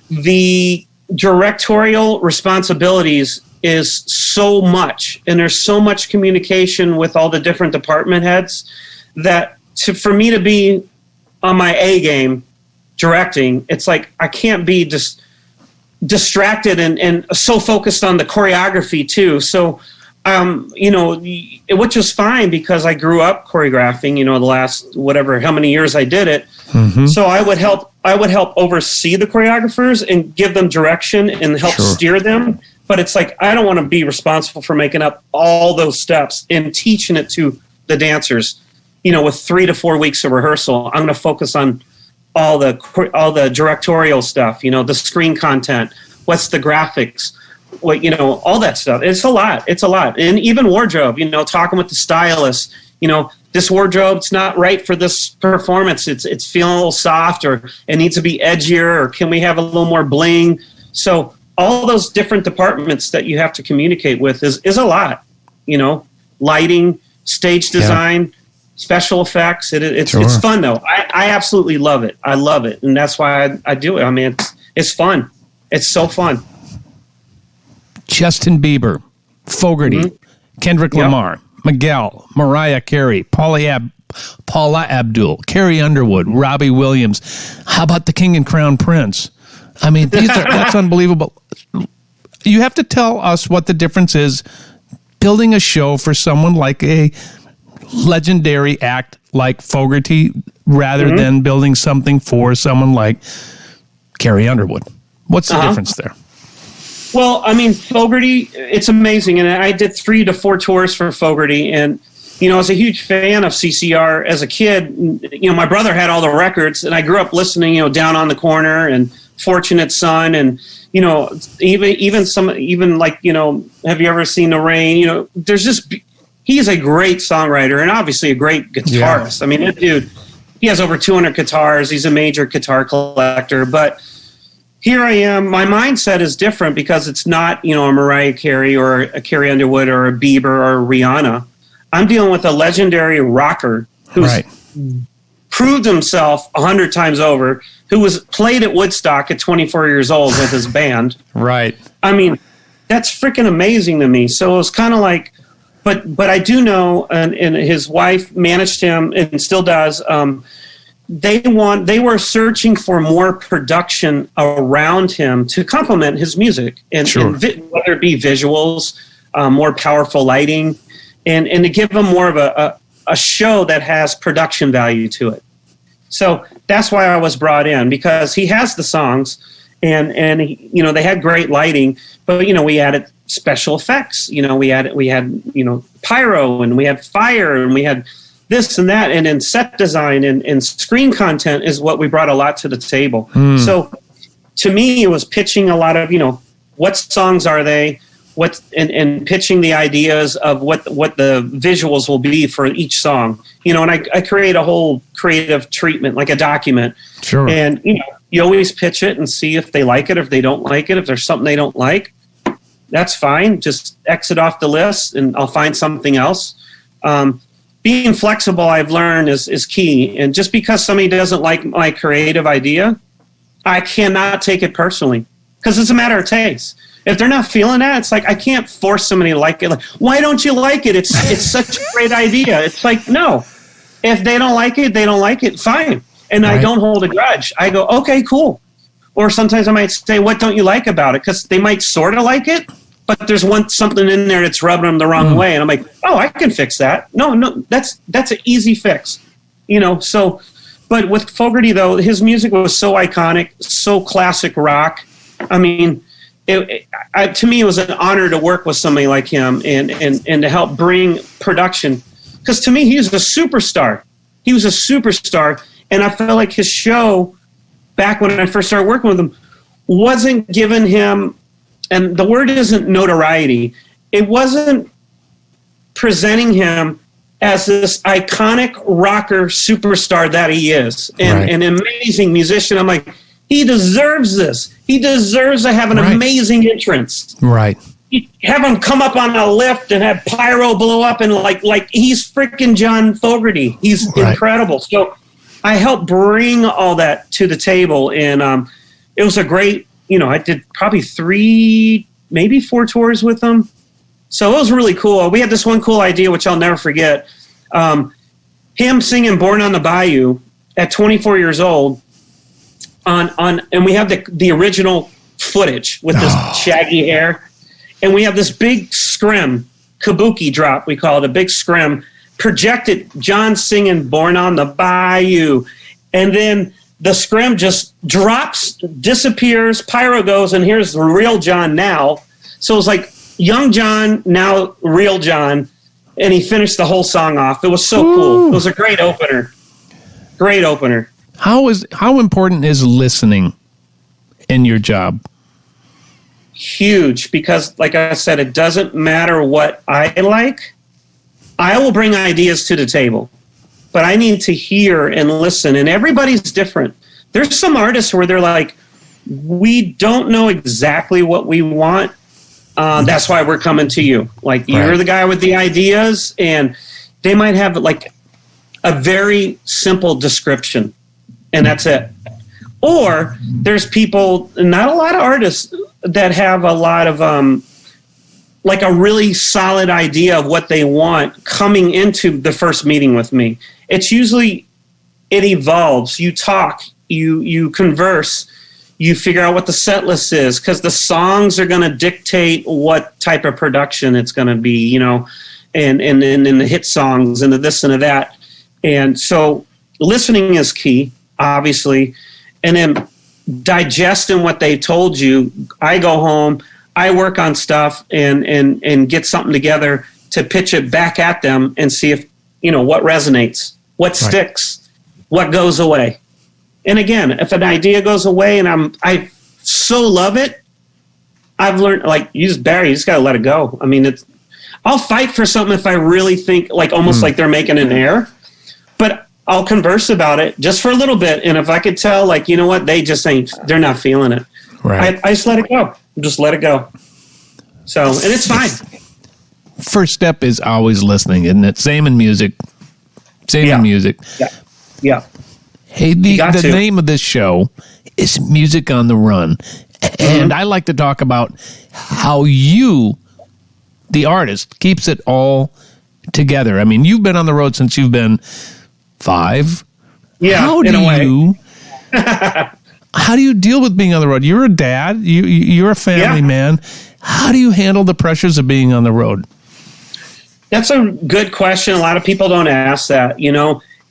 the directorial responsibilities is so much, and there's so much communication with all the different department heads that for me to be on my A game directing, it's like I can't be just distracted and so focused on the choreography too. So, which is fine because I grew up choreographing, the last how many years I did it. Mm-hmm. So I would help oversee the choreographers and give them direction and help steer them. But it's like, I don't want to be responsible for making up all those steps and teaching it to the dancers, with 3 to 4 weeks of rehearsal. I'm going to focus on all the directorial stuff, the screen content, what's the graphics, all that stuff. It's a lot. And even wardrobe, talking with the stylist, this wardrobe's not right for this performance. It's feeling a little soft, or it needs to be edgier, or can we have a little more bling? So all those different departments that you have to communicate with is a lot, lighting, stage design, special effects. It's fun though. I absolutely love it. I love it. And that's why I do it. I mean, it's fun. It's so fun. Justin Bieber, Fogerty, Kendrick Lamar, Miguel, Mariah Carey, Paula Abdul, Carrie Underwood, Robbie Williams. How about the King and Crown Prince? I mean, that's unbelievable. You have to tell us what the difference is building a show for someone like a legendary act like Fogerty rather than building something for someone like Carrie Underwood. What's the difference there? Well, I mean, Fogerty, it's amazing. And I did 3 to 4 tours for Fogerty. And, I was a huge fan of CCR as a kid. My brother had all the records, and I grew up listening, Down on the Corner and Fortunate Son. And, even like, have you ever seen The Rain? There's just, he's a great songwriter and obviously a great guitarist. Yeah. I mean, that dude, he has over 200 guitars. He's a major guitar collector. But here I am. My mindset is different because it's not, a Mariah Carey or a Carrie Underwood or a Bieber or a Rihanna. I'm dealing with a legendary rocker who's proved himself 100 times over, who was played at Woodstock at 24 years old with his band. Right. I mean, that's freaking amazing to me. So it was kind of like, but I do know, and his wife managed him and still does. They were searching for more production around him to complement his music, and whether it be visuals, more powerful lighting, and to give him more of a show that has production value to it. So that's why I was brought in, because he has the songs, and he, they had great lighting, but we added special effects. We had pyro, and we had fire, and we had this and that, and then set design and screen content is what we brought a lot to the table. So to me, it was pitching a lot of, what songs are they, and pitching the ideas of what the visuals will be for each song, and I create a whole creative treatment, like a document. Sure. And, you always pitch it and see if they like it, or if they don't like it. If there's something they don't like, that's fine. Just exit off the list and I'll find something else. Being flexible, I've learned, is key. And just because somebody doesn't like my creative idea, I cannot take it personally, because it's a matter of taste. If they're not feeling that, it's like I can't force somebody to like it. Like, why don't you like it? It's such a great idea. It's like, no. If they don't like it, they don't like it. Fine. And I don't hold a grudge. I go, okay, cool. Or sometimes I might say, what don't you like about it? Because they might sort of like it, but there's something in there that's rubbing them the wrong way. And I'm like, oh, I can fix that. No, that's an easy fix. So, but with Fogarty, though, his music was so iconic, so classic rock. I mean, to me, it was an honor to work with somebody like him and to help bring production. Because to me, he was a superstar. He was a superstar. And I felt like his show, back when I first started working with him, wasn't giving him, and the word isn't notoriety, it wasn't presenting him as this iconic rocker superstar that he is, and an amazing musician. I'm like, he deserves this. He deserves to have an amazing entrance. Right. Have him come up on a lift and have pyro blow up, and like he's freaking John Fogerty. He's incredible. So I helped bring all that to the table, and it was a great, I did probably 3, maybe 4 tours with him. So it was really cool. We had this one cool idea, which I'll never forget. Him singing Born on the Bayou at 24 years old, and we have the original footage with this shaggy hair. And we have this big scrim, kabuki drop, we call it, a big scrim, projected John singing Born on the Bayou. And then the scrim just drops, disappears, pyro goes, and here's the real John now. So it was like young John, now real John, and he finished the whole song off. It was so cool. It was a great opener. Great opener. How important is listening in your job? Huge, because like I said, it doesn't matter what I like. I will bring ideas to the table, but I need to hear and listen, and everybody's different. There's some artists where they're like, we don't know exactly what we want. That's why we're coming to you. Like, you're the guy with the ideas, and they might have like a very simple description, and that's it. Or there's people, not a lot of artists, that have a lot of like a really solid idea of what they want coming into the first meeting with me. It's usually, it evolves. You talk, you converse, you figure out what the set list is, because the songs are going to dictate what type of production it's going to be, and the hit songs and the this and the that. And so listening is key, obviously. And then digesting what they told you. I go home, I work on stuff and get something together to pitch it back at them and see if, what resonates, what sticks, what goes away. And again, if an idea goes away and I so love it, I've learned, like, you just got to let it go. I mean, I'll fight for something if I really think like almost like they're making an error, but I'll converse about it just for a little bit. And if I could tell, like, you know what, they're not feeling it. Right. I just let it go. Just let it go. So, and it's fine. First step is always listening, isn't it? Same in music. In music. Yeah. Hey, the name of this show is Music on the Run. And I like to talk about how you, the artist, keeps it all together. I mean, you've been on the road since you've been 5. Yeah, how do you deal with being on the road? You're a dad. You're a family man. How do you handle the pressures of being on the road? That's a good question. A lot of people don't ask that,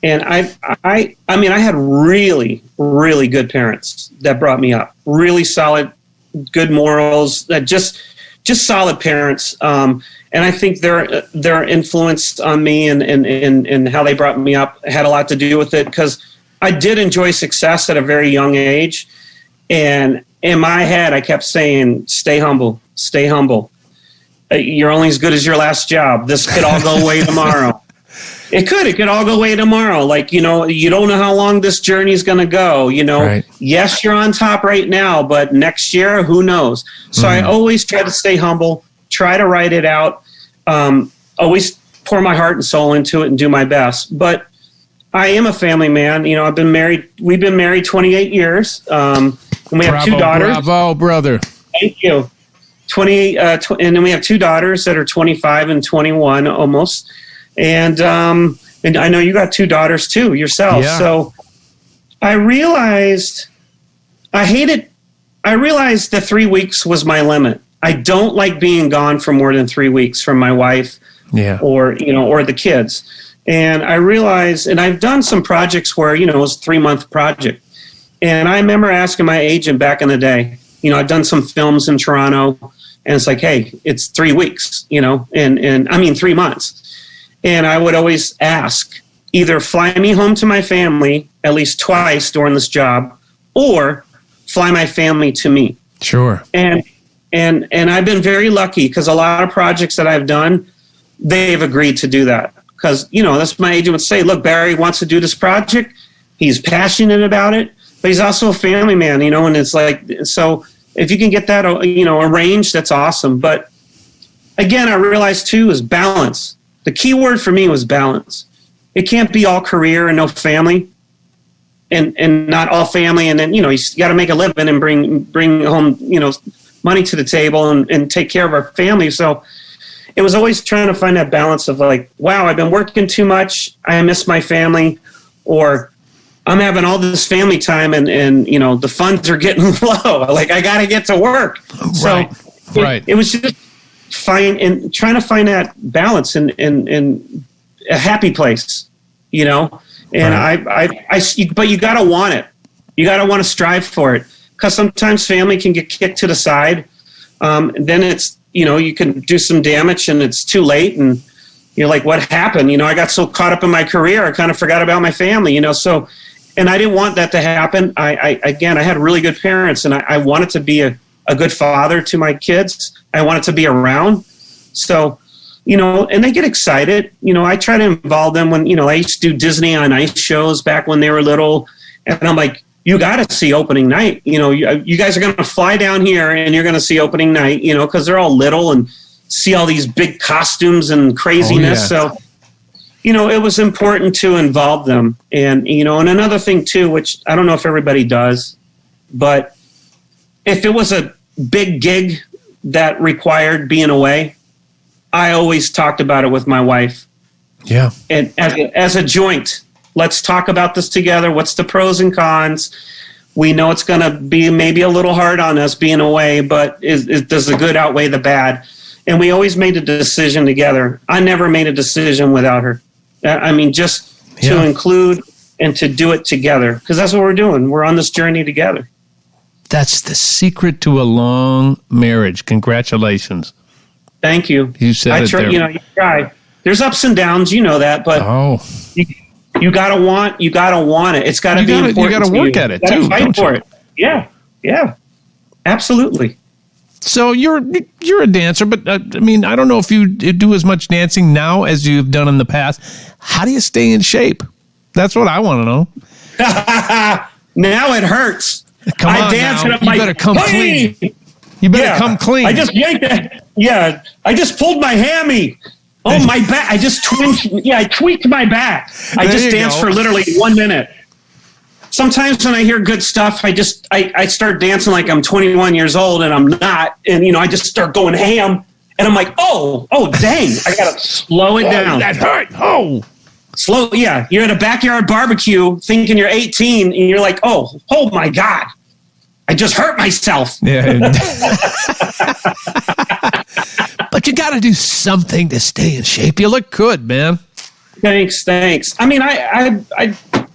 And I had really, really good parents that brought me up. Really solid, good morals. That just solid parents. And I think their influence on me and how they brought me up had a lot to do with it, because I did enjoy success at a very young age. And in my head, I kept saying, stay humble, stay humble. You're only as good as your last job. This could all go away tomorrow. It could all go away tomorrow. Like, you don't know how long this journey is going to go. Right. Yes, you're on top right now, but next year, who knows? So I always try to stay humble, try to write it out, always pour my heart and soul into it and do my best. But I am a family man. I've been married. We've been married 28 years. And we have 2 daughters. Bravo, brother. Thank you. 28, and then we have 2 daughters that are 25 and 21 almost. And I know you got 2 daughters too yourself. Yeah. So I realized that 3 weeks was my limit. I don't like being gone for more than 3 weeks from my wife or the kids. And I realized, and I've done some projects where, it was a 3-month project. And I remember asking my agent back in the day, I've done some films in Toronto, and it's like, hey, it's 3 weeks, and I mean 3 months. And I would always ask, either fly me home to my family at least twice during this job, or fly my family to me. Sure. And I've been very lucky, because a lot of projects that I've done, they've agreed to do that. Because, that's what my agent would say. Look, Barry wants to do this project. He's passionate about it, but he's also a family man, and it's like, so if you can get that, arranged, that's awesome. But again, I realized too is balance. The key word for me was balance. It can't be all career and no family, and not all family. And then, you got to make a living and bring home, money to the table and take care of our family. So it was always trying to find that balance of like, wow, I've been working too much. I miss my family, or I'm having all this family time and the funds are getting low. Like, I got to get to work. So it was just trying to find that balance in a happy place, And but you got to want it. You got to want to strive for it, because sometimes family can get kicked to the side. Then it's, you can do some damage and it's too late. And you're like, what happened? I got so caught up in my career, I kind of forgot about my family, so, and I didn't want that to happen. I had really good parents, and I wanted to be a good father to my kids. I wanted to be around. So, and they get excited. I try to involve them when, I used to do Disney on Ice shows back when they were little. And I'm like, you got to see opening night. You guys are going to fly down here and you're going to see opening night, because they're all little and see all these big costumes and craziness. So, it was important to involve them. And, and another thing too, which I don't know if everybody does, but if it was a big gig that required being away, I always talked about it with my wife. Yeah. And as a joint, let's talk about this together. What's the pros and cons? We know it's going to be maybe a little hard on us being away, but does the good outweigh the bad? And we always made a decision together. I never made a decision without her. Just to include and to do it together, because that's what we're doing. We're on this journey together. That's the secret to a long marriage. Congratulations. Thank you. You said there. You try. There's ups and downs, but you gotta want it. It's gotta be important. You gotta work at it too. Fight for it. Yeah, absolutely. So you're a dancer, but I don't know if you do as much dancing now as you've done in the past. How do you stay in shape? That's what I want to know. Now it hurts. Come on, now. You better come clean. You better come clean. I just yanked that. Yeah, I just pulled my hammy. Oh, my back. I just tweaked. Yeah, I tweaked my back. I just danced for literally 1 minute. sometimes when I hear good stuff, I start dancing like I'm 21 years old and I'm not. And, I just start going ham. And I'm like, oh, dang, I got to slow it down. That hurt. Oh. Slow. Yeah. You're at a backyard barbecue thinking you're 18 and you're like, oh my God, I just hurt myself. Yeah. But you got to do something to stay in shape. You look good, man. Thanks. I mean, I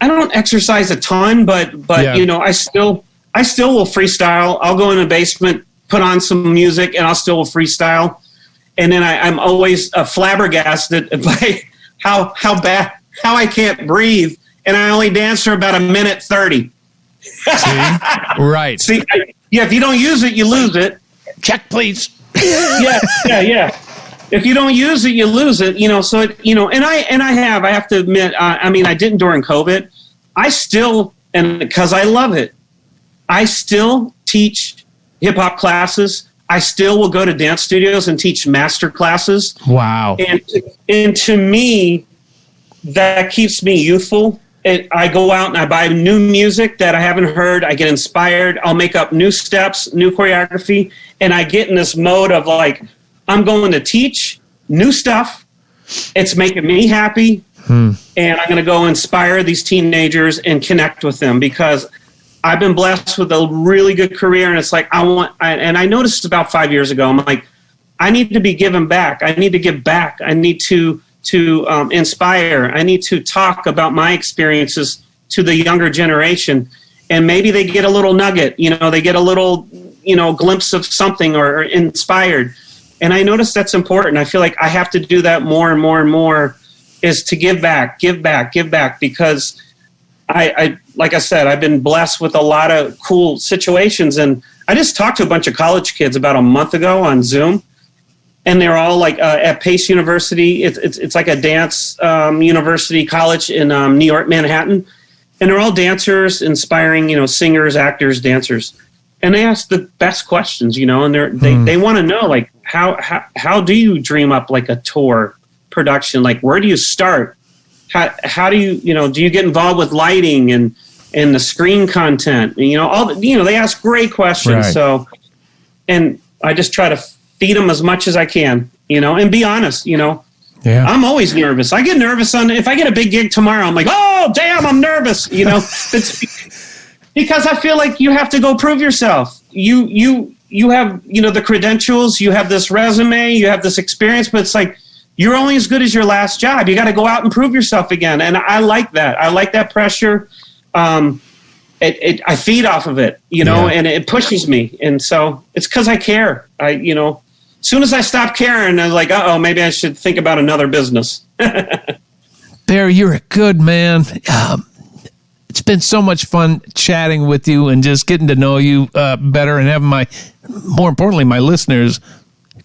don't exercise a ton, but yeah. I still will freestyle. I'll go in the basement, put on some music, and I'll still freestyle. And then I'm always flabbergasted by how I can't breathe, and I only dance for about 1:30. See? Right. See, if you don't use it, you lose it. Check, please. Yeah. If you don't use it, you lose it. So and I have to admit, I mean, I didn't during COVID. I still, and because I love it, I still teach hip hop classes. I still will go to dance studios and teach master classes. Wow. And to me, that keeps me youthful. I go out and I buy new music that I haven't heard. I get inspired. I'll make up new steps, new choreography. And I get in this mode of like, I'm going to teach new stuff. It's making me happy. And I'm going to go inspire these teenagers and connect with them because I've been blessed with a really good career. And it's like, and I noticed about 5 years ago, I'm like, I need to be giving back. I need to give back. I need to inspire. I need to talk about my experiences to the younger generation. And maybe they get a little nugget, they get a little, glimpse of something or inspired. And I notice that's important. I feel like I have to do that more and more and more is to give back because I like I said, I've been blessed with a lot of cool situations. And I just talked to a bunch of college kids about a month ago on Zoom. And they're all like at Pace University. It's like a dance university college in New York, Manhattan. And they're all dancers, inspiring, singers, actors, dancers. And they ask the best questions, and they want to know, like, how do you dream up like a tour production? Like, where do you start? How do you, do you get involved with lighting and the screen content? And, they ask great questions. Right. So, and I just try to feed them as much as I can, and be honest, Yeah. I'm always nervous. I get nervous if I get a big gig tomorrow, I'm like, oh, damn, I'm nervous. It's because I feel like you have to go prove yourself. You have, the credentials, you have this resume, you have this experience, but it's like, you're only as good as your last job. You got to go out and prove yourself again. And I like that. I like that pressure. I feed off of it, and it pushes me. And so it's because I care. As soon as I stop caring, I'm like, maybe I should think about another business. Barry, you're a good man. It's been so much fun chatting with you and just getting to know you better and having more importantly, my listeners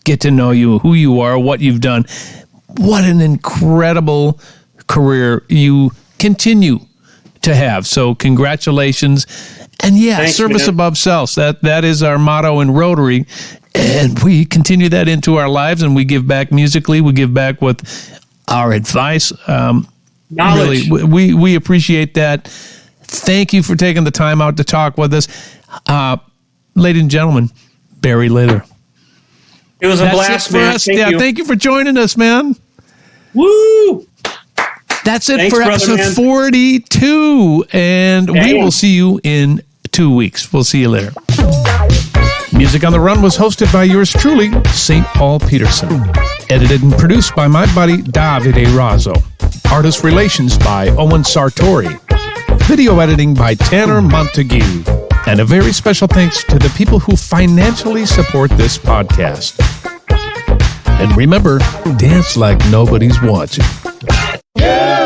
get to know you, who you are, what you've done. What an incredible career you continue to have. So congratulations. And thanks, service above self. That is our motto in Rotary. And we continue that into our lives, and we give back musically. We give back with our advice. Knowledge. Really, we appreciate that. Thank you for taking the time out to talk with us. Ladies and gentlemen, Barry Lather. It was a blast, man. Thank you for joining us, man. Woo! That's it for episode 42, and we will see you in 2 weeks. We'll see you later. Music on the Run was hosted by yours truly, St. Paul Peterson. Edited and produced by my buddy, Davide Raso. Artist relations by Owen Sartori. Video editing by Tanner Montague. And a very special thanks to the people who financially support this podcast. And remember, dance like nobody's watching. Yeah!